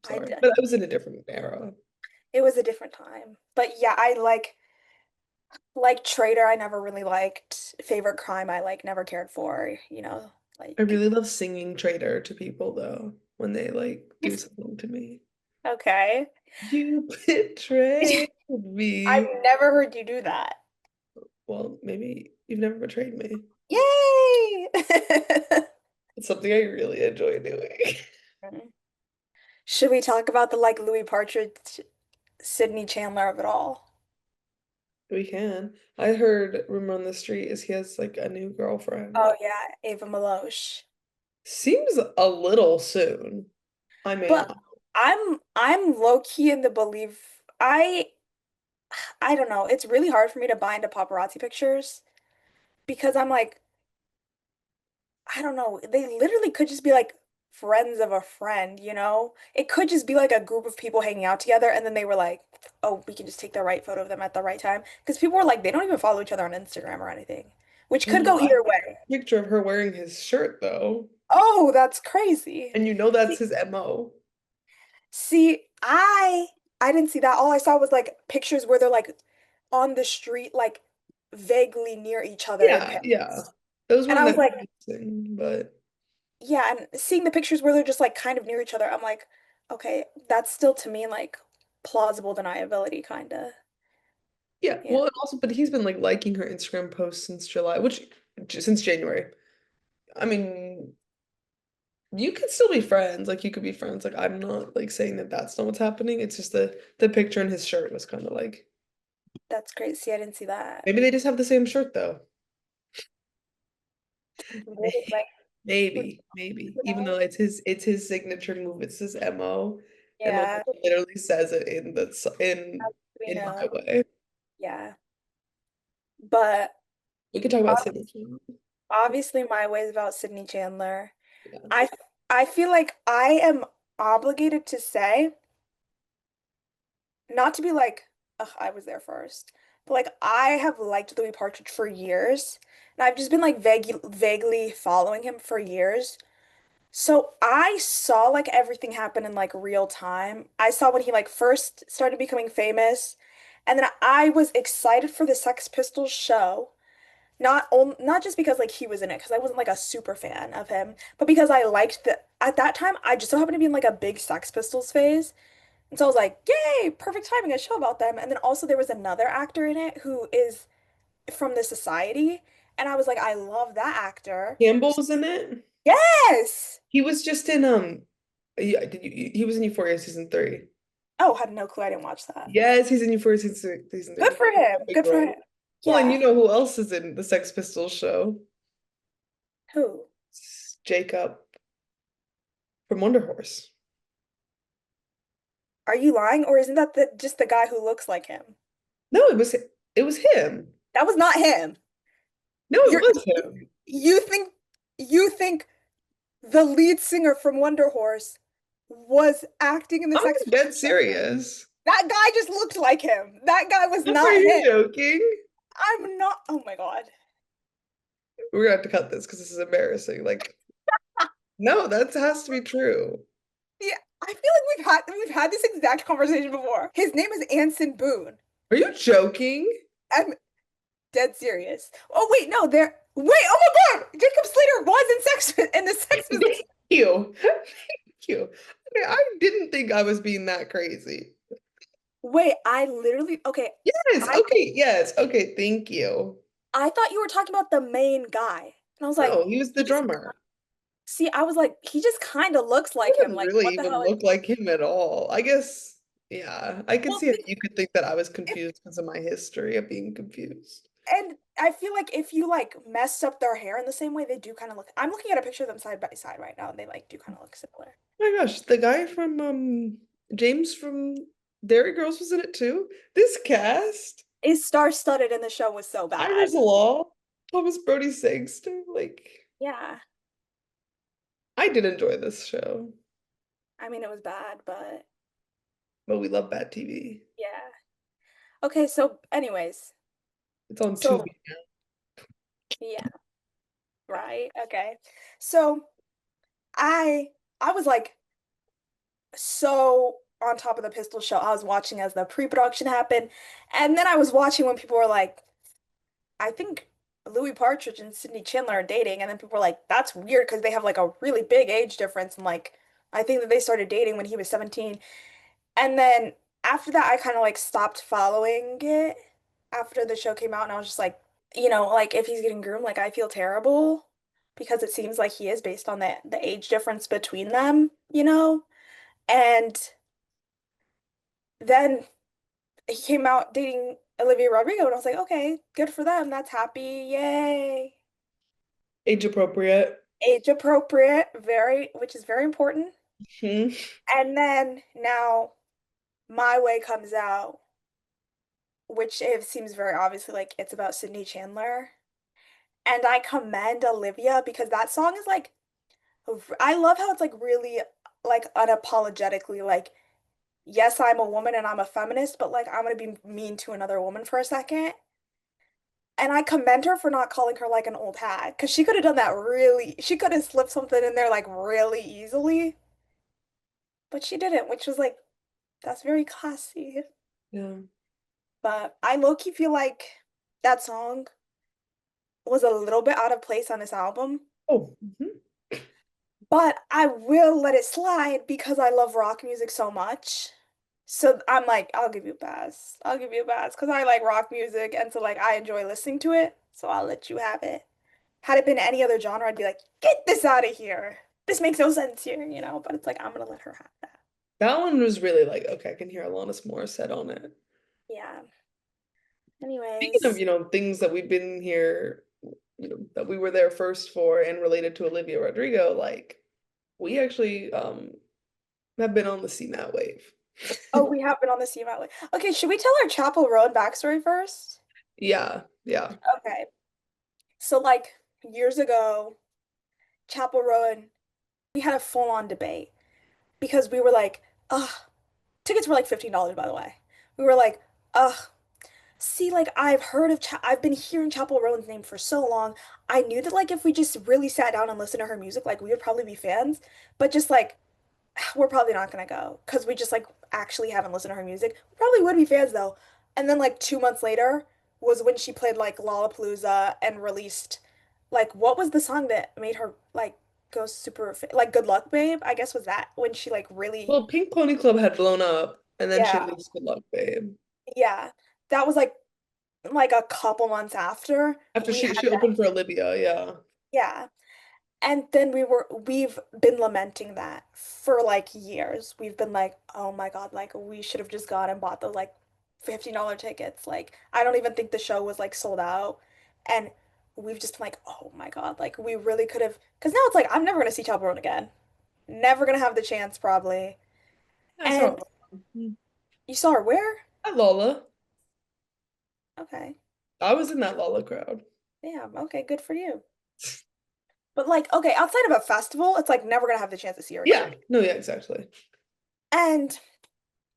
I Sorry, did. but I was in a different era. It was a different time. But yeah, I like Traitor, I never really liked. Favorite Crime, I like never cared for, I like really love singing Traitor to people though when they like do something to me. okay. You betrayed I've me. never heard you do that. Well, maybe you've never betrayed me. Yay! It's something I really enjoy doing. Should we talk about the like Louis Partridge, Sydney Chandler of it all? We can. I heard rumor on the street is he has like a new girlfriend. Oh yeah, Ava Milosh. Seems a little soon. I may But not. I'm low key in the belief I don't know. It's really hard for me to buy into paparazzi pictures because I'm like, I don't know. They literally could just be like friends of a friend, you know? It could just be like a group of people hanging out together and then they were like, oh, we can just take the right photo of them at the right time. Because people were like, they don't even follow each other on Instagram or anything, which Well, could no, go I either saw way. a picture of her wearing his shirt though. Oh, that's crazy. And you know that's See, his MO. see, I didn't see that. All I saw was like pictures where they're like on the street, like vaguely near each other in Yeah, yeah. Paris. Those And weren't I was that like, convincing, but yeah, and seeing the pictures where they're just like kind of near each other, I'm like, okay, that's still to me like plausible deniability, kind of. yeah. Yeah, Well, and also, but he's been like liking her Instagram posts since July, which since January. I mean, you could still be friends. Like you could be friends. Like I'm not like saying that that's not what's happening. It's just the picture in his shirt was kind of like that's crazy. I didn't see that. maybe they just have the same shirt though. Maybe, like, who Maybe. who Even knows? though it's his signature move, it's his MO, and like Yeah, it literally says it in we in know. Highway. Yeah, but We could talk about ob- signature. obviously, my way is about Sydney Chandler. Yeah. I I feel like I am obligated to say, not to be like, ugh, I was there first, but like I have liked Louis Partridge for years, and I've just been like vaguely following him for years. So I saw like everything happen in like real time. I saw when he like first started becoming famous, and then I was excited for the Sex Pistols show. not just because like he was in it, because I wasn't like a super fan of him, but because I liked the at that time I just so happened to be in like a big Sex Pistols phase. And so I was like, yay, perfect timing, a show about them. And then also there was another actor in it who is from the Society. And I was like, I love that actor. Campbell was in it. Yes. He was just in yeah, he was in Euphoria season 3. Oh, had no clue. I didn't watch that. Yes, he's in Euphoria season Good 3. for him. Big Good for him. role. Well, and you Yeah. know who else is in the Sex Pistols show? Who? It's Jacob from Wonder Horse. Are you lying? Or isn't that just the guy who looks like him? No, it was him. That was not him. No, it You're was him. you think you think the lead singer from Wonder Horse was acting in the I'm Sex dead Pistols show? serious. That guy just looked like him. That guy was Are not you him. joking? I'm not. Oh my God. We're gonna have to cut this because this is embarrassing. Like, no, that has to be true. Yeah, I feel like we've had this exact conversation before. His name is Anson Boone. Are you joking? I'm dead serious. Oh wait, no, there. Wait, oh my God, Jacob Slater was in the Sex Thank Pistols. you. Thank you. Okay, I didn't think I was being that crazy. Wait, I literally okay. Yes, I okay, yes, okay, thank you. I thought you were talking about the main guy, and I was like, No, he was the he just drummer. see. I was like, he just kind of looks He like him. doesn't Like, really what the even hell? look like him at all. I guess, yeah, I could Well, see how you could think that I was if confused because of my history of being confused. and I feel like if you like messed up their hair in the same way, they do kind of look. I'm looking at a picture of them side by side right now, and they like do kind of look similar. Oh my gosh, the guy from James from Dairy Girls was in it too. This cast, Is star-studded, and the show was so Iris bad. Law, Thomas Brody Sangster, like Yeah, I did enjoy this show, I mean it was bad, but but we love bad TV. yeah. Okay, so anyways, It's on so Tubi. yeah, right. Okay. So I I was like so on top of the Pistol show. I was watching as the pre-production happened, and then I was watching when people were like, I think Louis Partridge and Sydney Chandler are dating, and then people were like, that's weird because they have like a really big age difference, and like I think that they started dating when he was 17. And then after that, I kind of like stopped following it after the show came out, and I was just like, like if he's getting groomed, like I feel terrible because it seems like he is based on the age difference between them. And then he came out dating Olivia Rodrigo, and I was like, okay, good for them. That's happy. Yay. Age appropriate. Age appropriate, which is very important. Hmm. And then now My Way comes out, which it seems very obviously like it's about Sydney Chandler. And I commend Olivia because that song is like, I love how it's like really like unapologetically like, yes, I'm a woman and I'm a feminist, but like I'm gonna be mean to another woman for a second. And I commend her for not calling her like an old hag because she could have done that she could have slipped something in there like really easily, but she didn't, which was like, that's very classy. Yeah. But I low-key feel like that song was a little bit out of place on this album. Oh, mhm. But I will let it slide because I love rock music so much. So I'm like, I'll give you a pass. I'll give you a pass because I like rock music and so like I enjoy listening to it. So I'll let you have it. Had it been any other genre, I'd be like, get this out of here. This makes no sense here. But it's like I'm gonna let her have that. That one was really like, okay, I can hear Alanis Morissette on it. Yeah. Speaking of, Anyways. things that we've been here, that we were there first for and related to Olivia Rodrigo, like we actually have been on the CMAT wave. Oh, we have been on the Sea Mountain. Okay, should we tell our Chapel Roan backstory first? Yeah, yeah. Okay. So like years ago, Chapel Roan, we had a full-on debate because we were like, ugh, tickets were like $15, by the way. We were like, ugh, see, like I've been hearing Chapel Roan's name for so long. I knew that like if we just really sat down and listened to her music, like we would probably be fans. But just like we're probably not gonna go because we just like actually haven't listened to her music. We probably would be fans though. And then like 2 months later, was when she played like Lollapalooza and released like what was the song that made her like go super like Good Luck Babe, I guess was that when she like really Well, Pink Pony Club had blown up, and then she yeah, released Good Luck, Babe. yeah. That was like a couple months after After we had she that. opened for Olivia, yeah. Yeah. And then we've been lamenting that for like years. We've been like, oh my God, like we should have just gone and bought the like $15 tickets. Like I don't even think the show was like sold out. And we've just been like, oh my God, like we really could have, because now it's like I'm never gonna see Chaperone again. Never gonna have the chance probably. I saw And it. you saw her where? Hi, Lola. Okay. I was in that Lola crowd. Damn, okay, good for you. But like, okay, outside of a festival, it's like never gonna have the chance to see her again. Yeah, no, yeah, exactly. And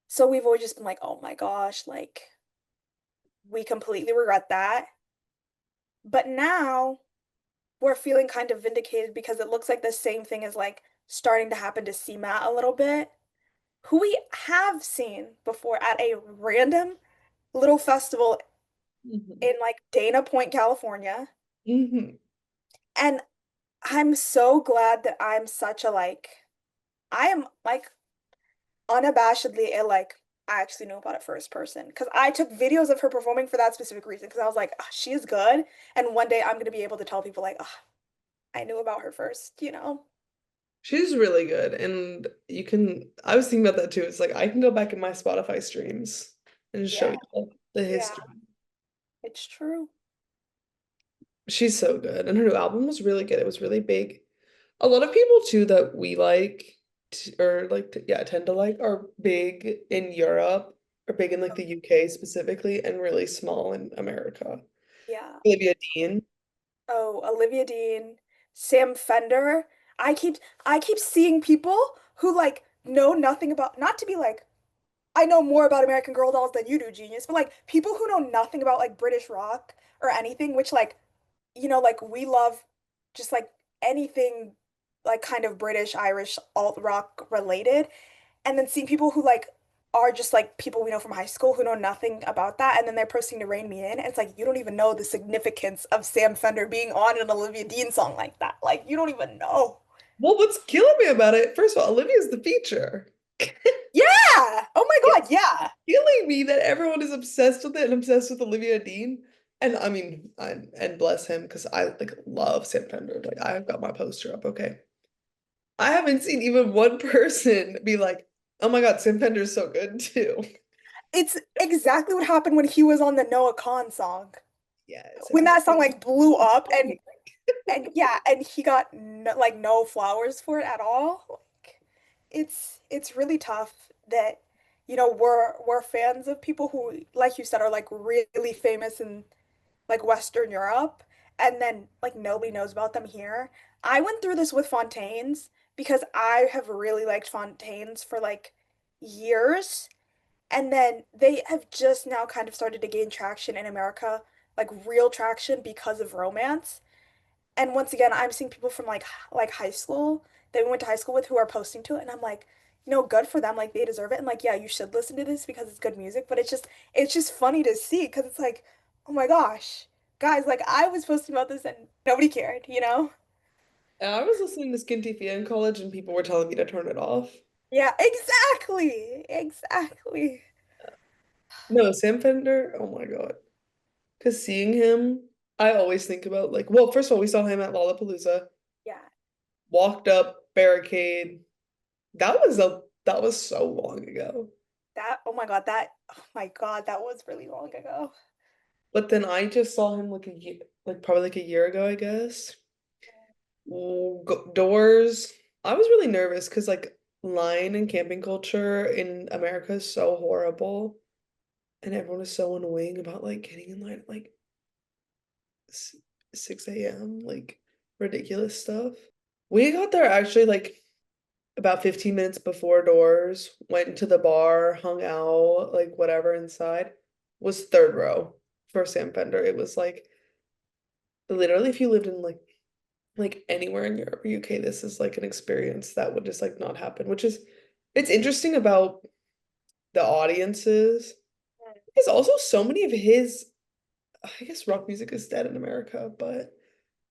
so we've always just been like, oh my gosh, like we completely regret that. But now we're feeling kind of vindicated because it looks like the same thing is like starting to happen to CMAT a little bit, who we have seen before at a random little festival Hmm. in like Dana Point, California. Hmm. And I'm so glad that I'm such a like, I am like unabashedly a like, I actually know about it first person because I took videos of her performing for that specific reason because I was like, "Ah, she is good. And one day I'm going to be able to tell people like, oh, I knew about her first, you know? She's really good, and you can. I was thinking about that too. It's like I can go back in my Spotify streams and show Yeah, you the yeah, history. it's true. She's so good, and her new album was really good. It was really big. A lot of people too that we like or like yeah tend to like are big in Europe or big in like the UK specifically, and really small in America. Yeah. Olivia Dean. Oh, Olivia Dean, Sam Fender. I keep I keep seeing people who like know nothing about, not to be like, I know more about American Girl dolls than you do, genius, but like people who know nothing about like British rock or anything, which like, you know, like we love just like anything like kind of British, Irish, alt rock related. And then seeing people who like are just like people we know from high school who know nothing about that, and then they're posting to Rein Me In, and it's like you don't even know the significance of Sam Fender being on an Olivia Dean song like that. Like you don't even know. Well, what's killing me about it, first of all, Olivia's the feature. Yeah. Oh my God. Yeah. Killing me that everyone is obsessed with it and obsessed with Olivia Dean. And I mean, and bless him because I like love Sam Fender. Like I've got my poster up. Okay, I haven't seen even one person be like, "Oh my God, Sam Fender is so good too." It's exactly what happened when he was on the Noah Kahn song. Yeah, Sam When Fender. that song like blew up and yeah, and he got no, like no flowers for it at all. Like, it's really tough that you know we're fans of people who, like you said, are like really famous in like Western Europe, and then like nobody knows about them here. I went through this with Fontaines because I have really liked Fontaines for like years, and then they have just now kind of started to gain traction in America, like real traction because of Romance. And once again, I'm seeing people from like high school that we went to high school with who are posting to it, and I'm like, you know, good for them. Like they deserve it. And like, yeah, you should listen to this because it's good music. But it's just funny to see because it's like, oh my gosh, guys, like I was posting about this and nobody cared, you know? And I was listening to Skin Fia in college, and people were telling me to turn it off. Yeah, exactly, exactly. No, Sam Fender. Oh my God. Because seeing him, I always think about like, well, first of all, we saw him at Lollapalooza, Yeah, walked up barricade. That was so long ago. oh my God, that was really long ago. But then I just saw him like like probably like a year ago, I guess. Doors. I was really nervous because like line and camping culture in America is so horrible, and everyone is so annoying about like getting in line at like 6 a.m. like ridiculous stuff. We got there actually like about 15 minutes before doors, went to the bar, hung out, like whatever inside, was third row for Sam Fender. It was like literally if you lived in like anywhere in Europe or UK, this is like an experience that would just like not happen, which is it's interesting about the audiences because also so many of his I guess rock music is dead in America, but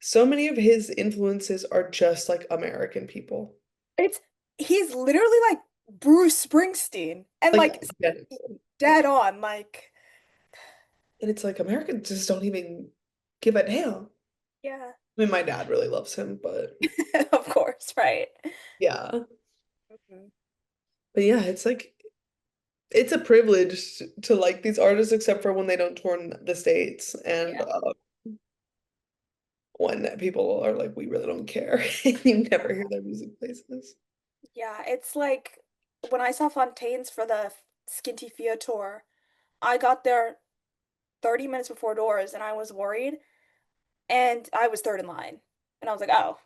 so many of his influences are just like American people. It's he's literally like Bruce Springsteen and Like, like yeah. dead on, like And it's like Americans just don't even give a damn. yeah, I mean, my dad really loves him, but of course, right. yeah. Mhm. But yeah, it's like it's a privilege to like these artists, except for when they don't tour in the States and Yeah. when people are like, we really don't care. You never hear their music places. Yeah, it's like when I saw Fontaines for the Skinty Fia tour, I got there 30 minutes before doors and I was worried and I was third in line. And I was like, oh,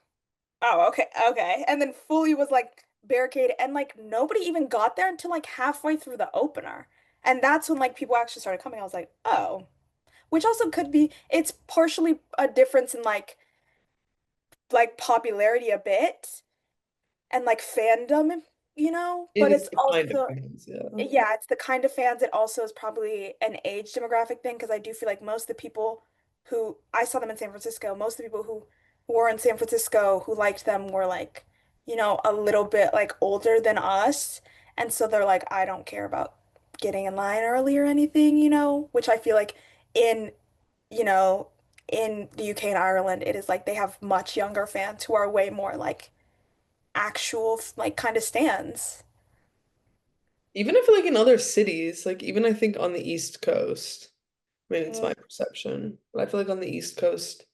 oh, okay, okay. And then fully was like barricaded and like nobody even got there until like halfway through the opener. And that's when like people actually started coming. I was like, oh, which also could be it's partially a difference in like popularity a bit and like fandom, It but is it's the kind of also fans, yeah. yeah, it's the kind of fans. It also is probably an age demographic thing because I do feel like most of the people who I saw them in San Francisco, most of the people who were in San Francisco who liked them were like, a little bit like older than us. And so they're like, I don't care about getting in line early or anything, which I feel like in, you know, in the UK and Ireland, it is like they have much younger fans who are way more like actual like kind of stands. Even if like in other cities, like even I think on the East Coast, I mean it's Mm, my perception, but I feel like on the East Coast,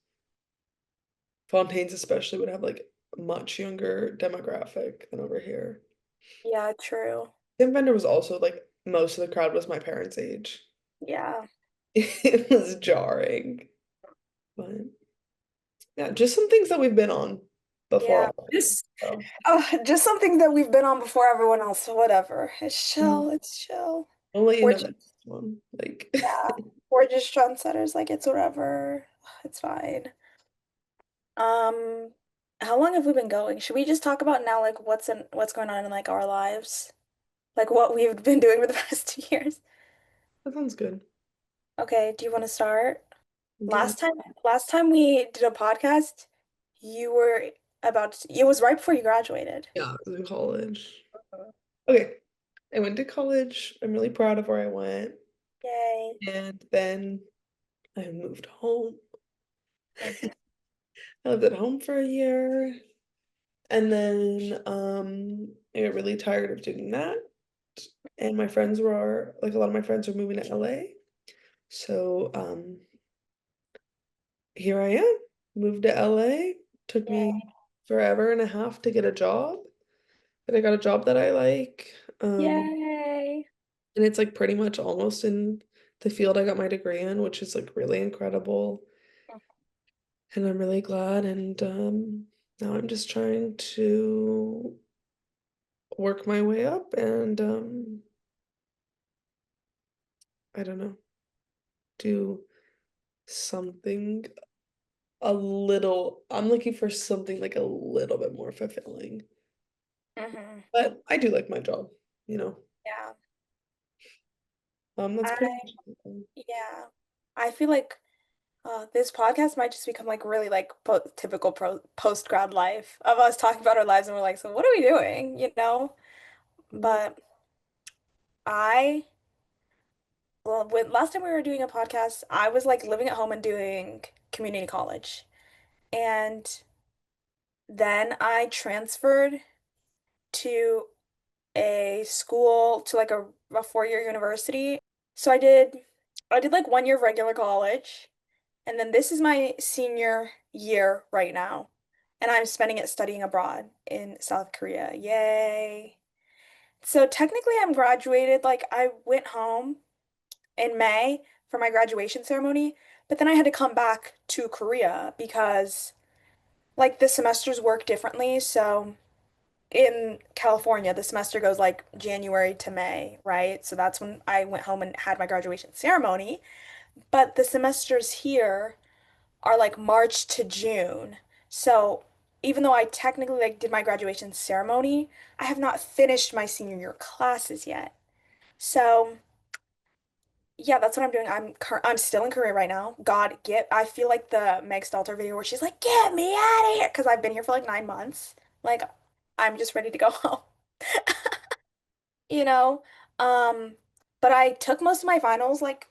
Fontaines especially would have like a much younger demographic than over here. yeah, true. Tim Bender was also like most of the crowd was my parents' age. Yeah. It was jarring, but yeah, just some things that we've been on before Yeah, all of this. just So, just something that we've been on before everyone else, so whatever. It's mhm. chill, it's chill. I'll let you We're know the just, next one. Like, yeah, we're just trendsetters, like it's whatever. It's fine. Um, how long have we been going? Should we just talk about now like what's going on in like our lives? Like what we've been doing for the past 2 years? that sounds good. Okay, do you want to start? Yeah, Last time we did a podcast, you were it was right before you graduated. yeah, I was in college. Okay, I went to college. I'm really proud of where I went. Yay. And then I moved home. Mhm. I lived at home for a year. And then I got really tired of doing that. And my friends were like a lot of my friends were moving to LA. So here I am. Moved to LA. Took me Yay. forever and a half to get a job. But I got a job that I like. Yay. And it's like pretty much almost in the field I got my degree in, which is like really incredible. And I'm really glad. And now I'm just trying to work my way up and I don't know, do something I'm looking for something like a little bit more fulfilling. Hmm. But I do like my job, you know. Yeah. That's pretty I much it. yeah. I feel like this podcast might just become like really like typical post grad life of us talking about our lives and we're like, so what are we doing? Mhm. But I well, when last time we were doing a podcast, I was like living at home and doing community college. And then I transferred to a school to like a 4-year university. So I did like 1 year of regular college, and then this is my senior year right now, and I'm spending it studying abroad in South Korea. Yay. So technically I'm graduated, like I went home in May for my graduation ceremony, but then I had to come back to Korea because like the semesters work differently, so in California, the semester goes like January to May, right? So that's when I went home and had my graduation ceremony. But the semesters here are like March to June. So even though I technically like did my graduation ceremony, I have not finished my senior year classes yet. So Yeah, that's what I'm doing. I'm still in Korea right now. God, I feel like the Meg Stalter video where she's like, "Get me out of here," because I've been here for like 9 months. Like, I'm just ready to go home. You know? Um, but I took most of my finals like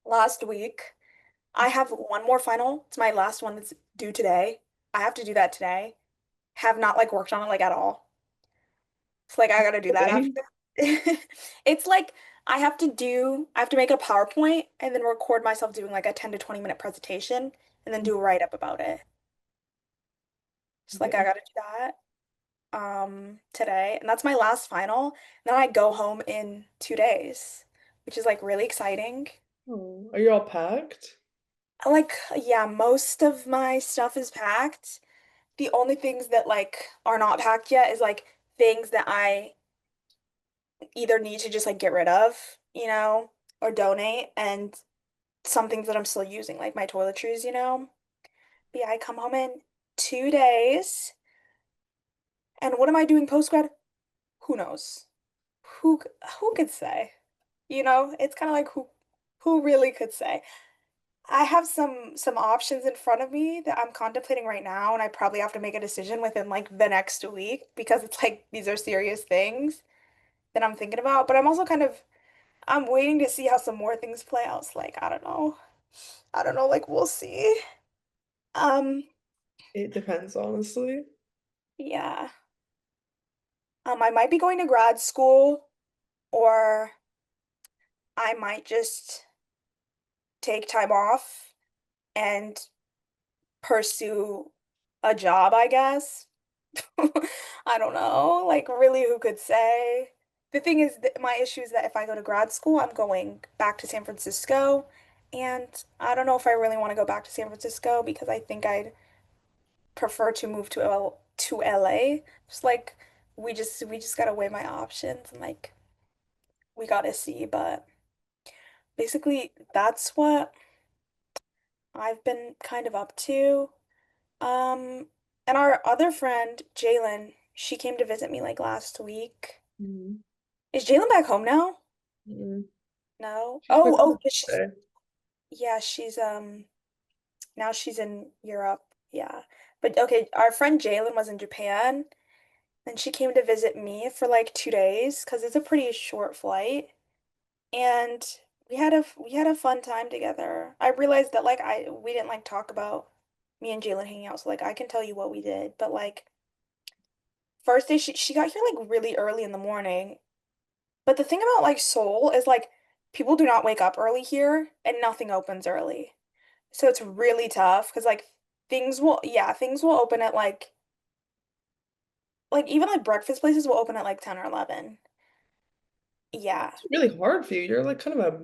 last week. I have one more final. It's my last one that's due today. I have to do that today. Have not like worked on it like at all. It's like I gotta do that Okay. after. It's like I have to make a PowerPoint and then record myself doing like a 10 to 20 minute presentation and then do a write-up about it. Just like I Okay. gotta do that today. And that's my last final. Then I go home in 2 days, which is like really exciting. Oh, are you all packed? Like, yeah, most of my stuff is packed. The only things that like are not packed yet is like things that I either need to just like get rid of, or donate, and some things that I'm still using, like my toiletries. But yeah, I come home in 2 days, and what am I doing post grad? Who knows? Who who could say? It's kind of like who really could say? I have some options in front of me that I'm contemplating right now, and I probably have to make a decision within like the next week because it's like these are serious things that I'm thinking about. But I'm waiting to see how some more things play out. It's like, I don't know. I don't know, like we'll see. Um, It depends, honestly. yeah. I might be going to grad school, or I might just take time off and pursue a job, I guess. I don't know. Like, really, who could say? The thing is that my issue is that if I go to grad school, I'm going back to San Francisco. And I don't know if I really want to go back to San Francisco because I think I'd prefer to move to LA. Just like we just gotta weigh my options and like we gotta see. But basically that's what I've been kind of up to. Um, and our other friend, Jalen, she came to visit me like last week. Mm. Is Jalen back home now? Mm. No. She's Oh, back on oh, but she's Thursday. yeah, she's now she's in Europe. Yeah. But okay, our friend Jalen was in Japan, and she came to visit me for like 2 days because it's a pretty short flight. And we had a fun time together. I realized that like I we didn't like talk about me and Jalen hanging out, so like I can tell you what we did. But like first day she got here like really early in the morning. But the thing about like Seoul is like people do not wake up early here and nothing opens early. So it's really tough because like things will open at like even like breakfast places will open at like 10 or 11. Yeah. It's really hard for you. You're like kind of a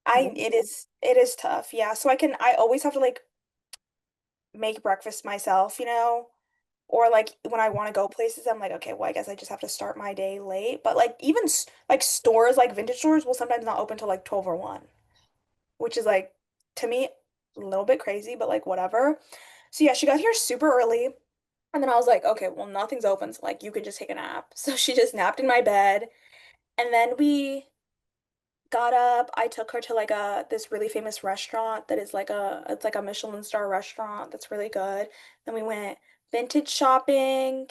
I morning. it is tough. Yeah. So I always have to like make breakfast myself. Or like when I want to go places, I'm like, okay, well, I guess I just have to start my day late. But like even like stores, like vintage stores will sometimes not open till like 12 or 1, which is like to me a little bit crazy, but like whatever. So yeah, she got here super early. And then I was like, okay, well, nothing's open, so like you could just take a nap. So she just napped in my bed. And then we got up. I took her to like a this really famous restaurant that is like it's like a Michelin star restaurant that's really good. Then we went vintage shopping,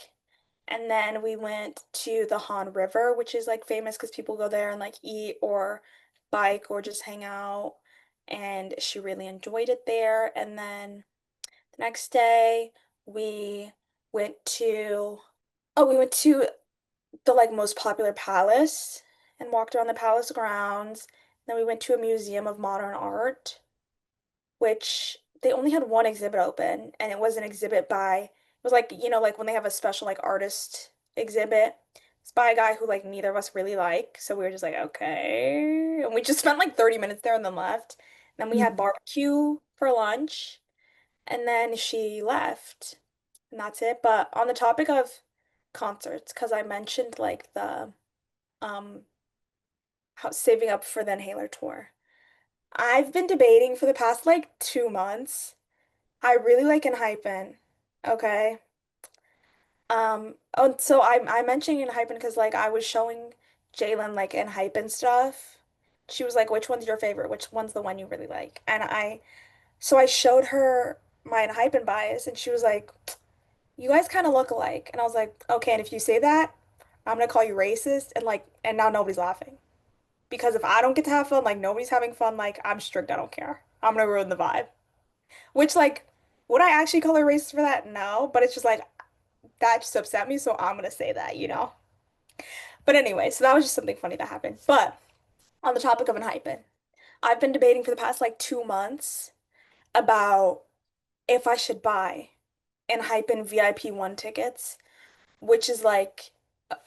and then we went to the Han River, which is like famous because people go there and like eat or bike or just hang out. And she really enjoyed it there. And then the next day we went to we went to the like most popular palace and walked around the palace grounds. Then we went to a museum of modern art, which they only had one exhibit open, and it was an exhibit by it was like, like when they have a special like artist exhibit. It's by a guy who like neither of us really like. So we were just like, okay. And we just spent like 30 minutes there and then left. Then we had barbecue for lunch, and then she left. And that's it. But on the topic of concerts, because I mentioned like the um how saving up for the Inhaler tour. I've been debating for the past like 2 months. I really like Enhypen. Okay. Oh, so I'm mentioning Enhypen because like I was showing Jalen like Enhypen stuff She was like, which one's your favorite? Which one's the one you really like? So I showed her my hype and bias, and she was like, you guys kind of look alike. And I was like, okay, and if you say that, I'm gonna call you racist. And now nobody's laughing. Because if I don't get to have fun, like nobody's having fun, like I'm strict, I don't care. I'm gonna ruin the vibe. Which, like, would I actually call her racist for that? No, but it's just like that just upset me, so I'm gonna say that, you know? But anyway, so that was just something funny that happened. But on the topic of Enhypen, I've been debating for the past like 2 months about if I should buy Enhypen VIP one tickets, which is like,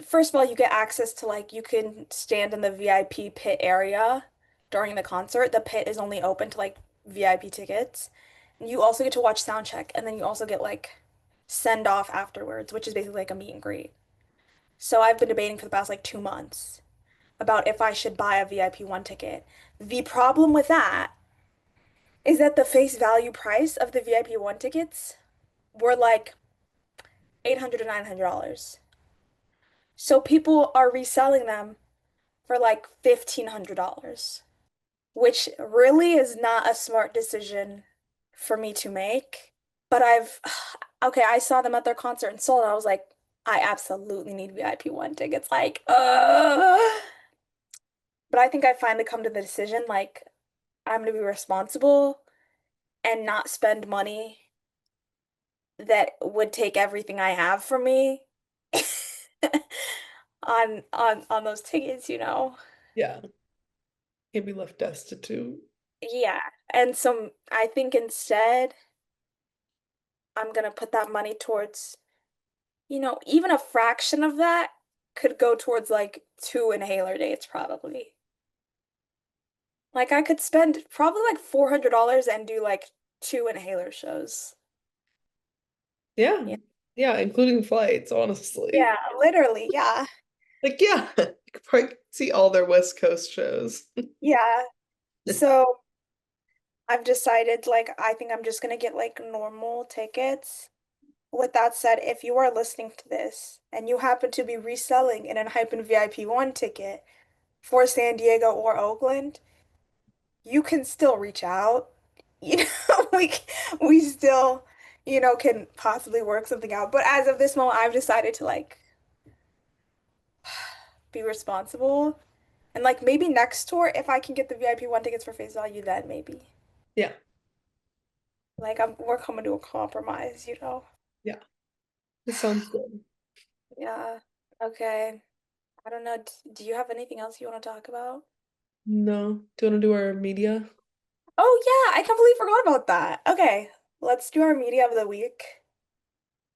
first of all, you get access to like, you can stand in the VIP pit area during the concert. The pit is only open to like VIP tickets. You also get to watch sound check, and then you also get like send off afterwards, which is basically like a meet and greet. So I've been debating for the past like 2 months about if I should buy a VIP one ticket. The problem with that is that the face value price of the VIP one tickets were like $800 to $900. So people are reselling them for like $1,500, which really is not a smart decision for me to make. But okay, I saw them at their concert in Seoul, and I was like, I absolutely need VIP one tickets. But I think I finally come to the decision, like, I'm gonna be responsible and not spend money that would take everything I have from me on those tickets, you know? Yeah, can't be left destitute. Yeah. And so I think instead I'm gonna put that money towards, even a fraction of that could go towards like 2 inhaler dates probably. Like I could spend probably like $400 and do like 2 inhaler shows. Yeah. Yeah. Yeah, including flights, honestly. Yeah, literally, yeah. Like, yeah, you could probably see all their West Coast shows. Yeah. So I've decided like I think I'm just gonna get like normal tickets. With that said, if you are listening to this and you happen to be reselling an Enhypen VIP one ticket for San Diego or Oakland, you can still reach out. You know, we still, can possibly work something out. But as of this moment, I've decided to like be responsible. And like maybe next tour, if I can get the VIP one tickets for face value, then maybe. Yeah, Like we're coming to a compromise, you know? yeah. This sounds good. Yeah. Okay. I don't know. Do you have anything else you want to talk about? No. Do you want to do our media? Oh yeah, I completely forgot about that. Okay, let's do our media of the week.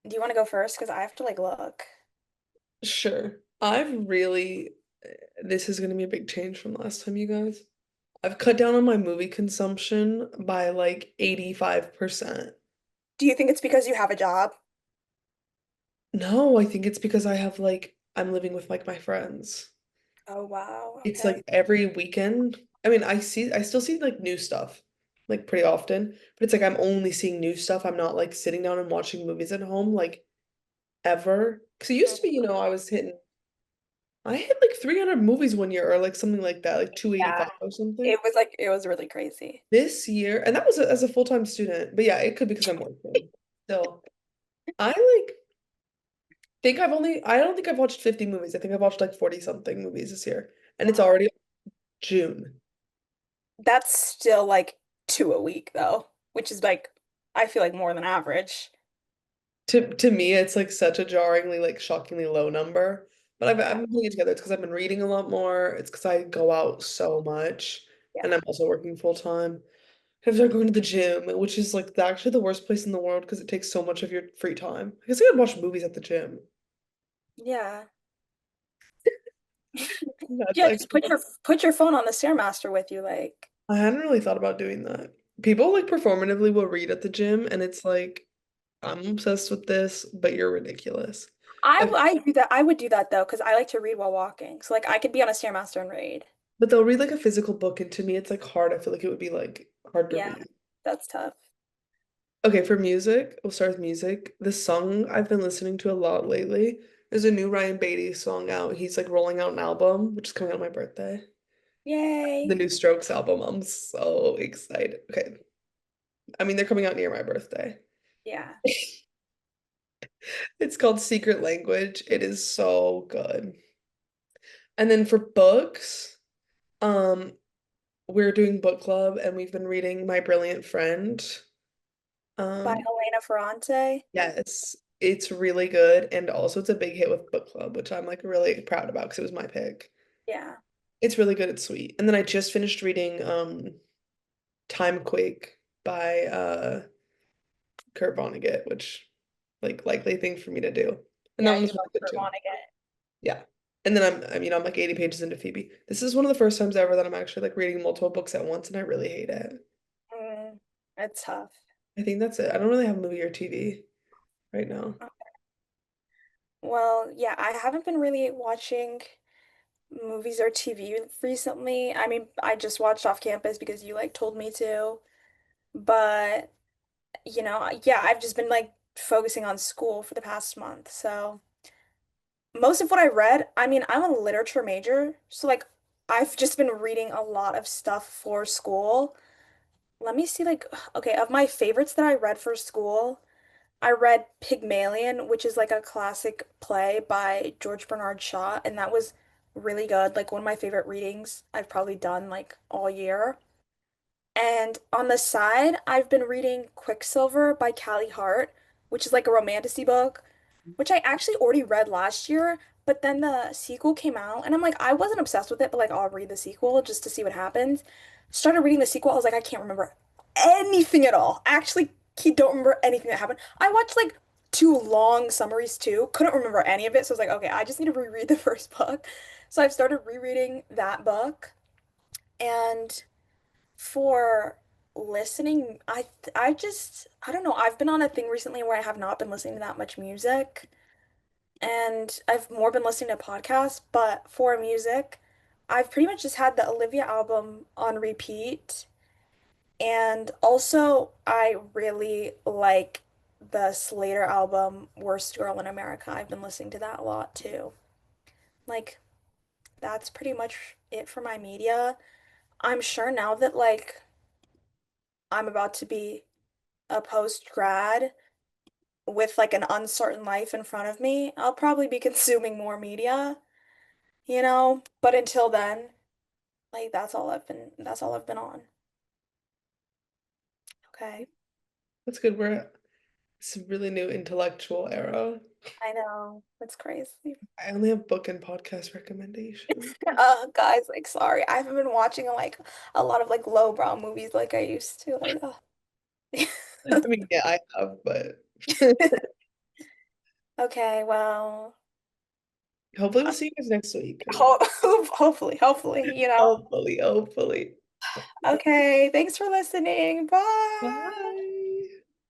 Do you want to go first? Because I have to like look. Sure. I've really, this is going to be a big change from last time, you guys. I've cut down on my movie consumption by like 85%. Do you think it's because you have a job? No, I think it's because I have like, I'm living with like my friends. Oh wow. It's Okay. like every weekend. I mean, I still see like new stuff like pretty often, but it's like I'm only seeing new stuff. I'm not like sitting down and watching movies at home like ever. Because it used to be, I hit like 300 movies one year or like something like that, like Yeah. 285 or something. It was really crazy. This year, and that was as a full-time student. But yeah, it could be because I'm working. Still, I like I don't think I've watched 50 movies. I think I've watched like 40 something movies this year. And it's Wow. already June. That's still like two a week though, which is like I feel like more than average. To me, it's like such a jarringly, like shockingly low number. But I've Yeah. been putting it together. It's because I've been reading a lot more. It's because I go out so much, and Yeah. I'm also working full time. I've started going to the gym, which is like actually the worst place in the world because it takes so much of your free time. I guess I could watch movies at the gym. Yeah. That's Yeah, just actually put your phone on the Stairmaster with you, like I hadn't really thought about doing that. People like performatively will read at the gym, and it's like I'm obsessed with this, but you're ridiculous. I would do that though, because I like to read while walking. So like I could be on a Stairmaster and read. But they'll read like a physical book, and to me, it's like hard. I feel like it would be like hard to Yeah, read. that's tough. Okay, for music, we'll start with music. The song I've been listening to a lot lately, there's a new Ryan Beatty song out. He's like rolling out an album, which is coming out on my birthday. The Yay. new Strokes album. I'm so excited. Okay. I mean, they're coming out near my birthday. Yeah. It's called Secret Language. It is so good. And then for books, um, we're doing book club and we've been reading My Brilliant Friend. By Um, Elena Ferrante. yes, it's really good. And also it's a big hit with book club, which I'm like really proud about because it was my pick. Yeah. It's really good, it's sweet. And then I just finished reading Timequake by Kurt Vonnegut, which like likely thing for me to do. And Yeah, that I do one's love really good Kurt too. Vonnegut. Yeah. And then I'm like 80 pages into Phoebe. This is one of the first times ever that I'm actually like reading multiple books at once, and I really hate it. Mm, it's tough. I think that's it. I don't really have movie or TV right now. Well, yeah, I haven't been really watching movies or TV recently. I mean, I just watched Off Campus because you like told me to, but yeah, I've just been like focusing on school for the past month. So most of what I read, I mean, I'm a literature major, so like I've just been reading a lot of stuff for school. Let me see, like, okay, of my favorites that I read for school, I read Pygmalion, which is like a classic play by George Bernard Shaw, and that was really good. Like one of my favorite readings I've probably done like all year. And on the side, I've been reading Quicksilver by Callie Hart, which is like a romantasy book, which I actually already read last year, but then the sequel came out, and I'm like, I wasn't obsessed with it, but like I'll read the sequel just to see what happens. Started reading the sequel, I was like, I can't remember anything at all. I actually don't remember anything that happened. I watched like two long summaries too, couldn't remember any of it, so I was like, okay, I just need to reread the first book. So I've started rereading that book, and for listening, I don't know, I've been on a thing recently where I have not been listening to that much music, and I've more been listening to podcasts, but for music, I've pretty much just had the Olivia album on repeat. And also, I really like the Slater album, Worst Girl in America. I've been listening to that a lot too. Like, that's pretty much it for my media. I'm sure now that like I'm about to be a post grad with like an uncertain life in front of me, I'll probably be consuming more media, But until then, like that's all I've been on. Okay. That's good. It's a really new intellectual era. I know. It's crazy. I only have book and podcast recommendations. Guys, like sorry. I haven't been watching like a lot of like lowbrow movies like I used to. Like, I mean, yeah, I have, but okay, well, hopefully we'll see you guys next week. hopefully. Hopefully, hopefully. Okay, thanks for listening. Bye. Bye.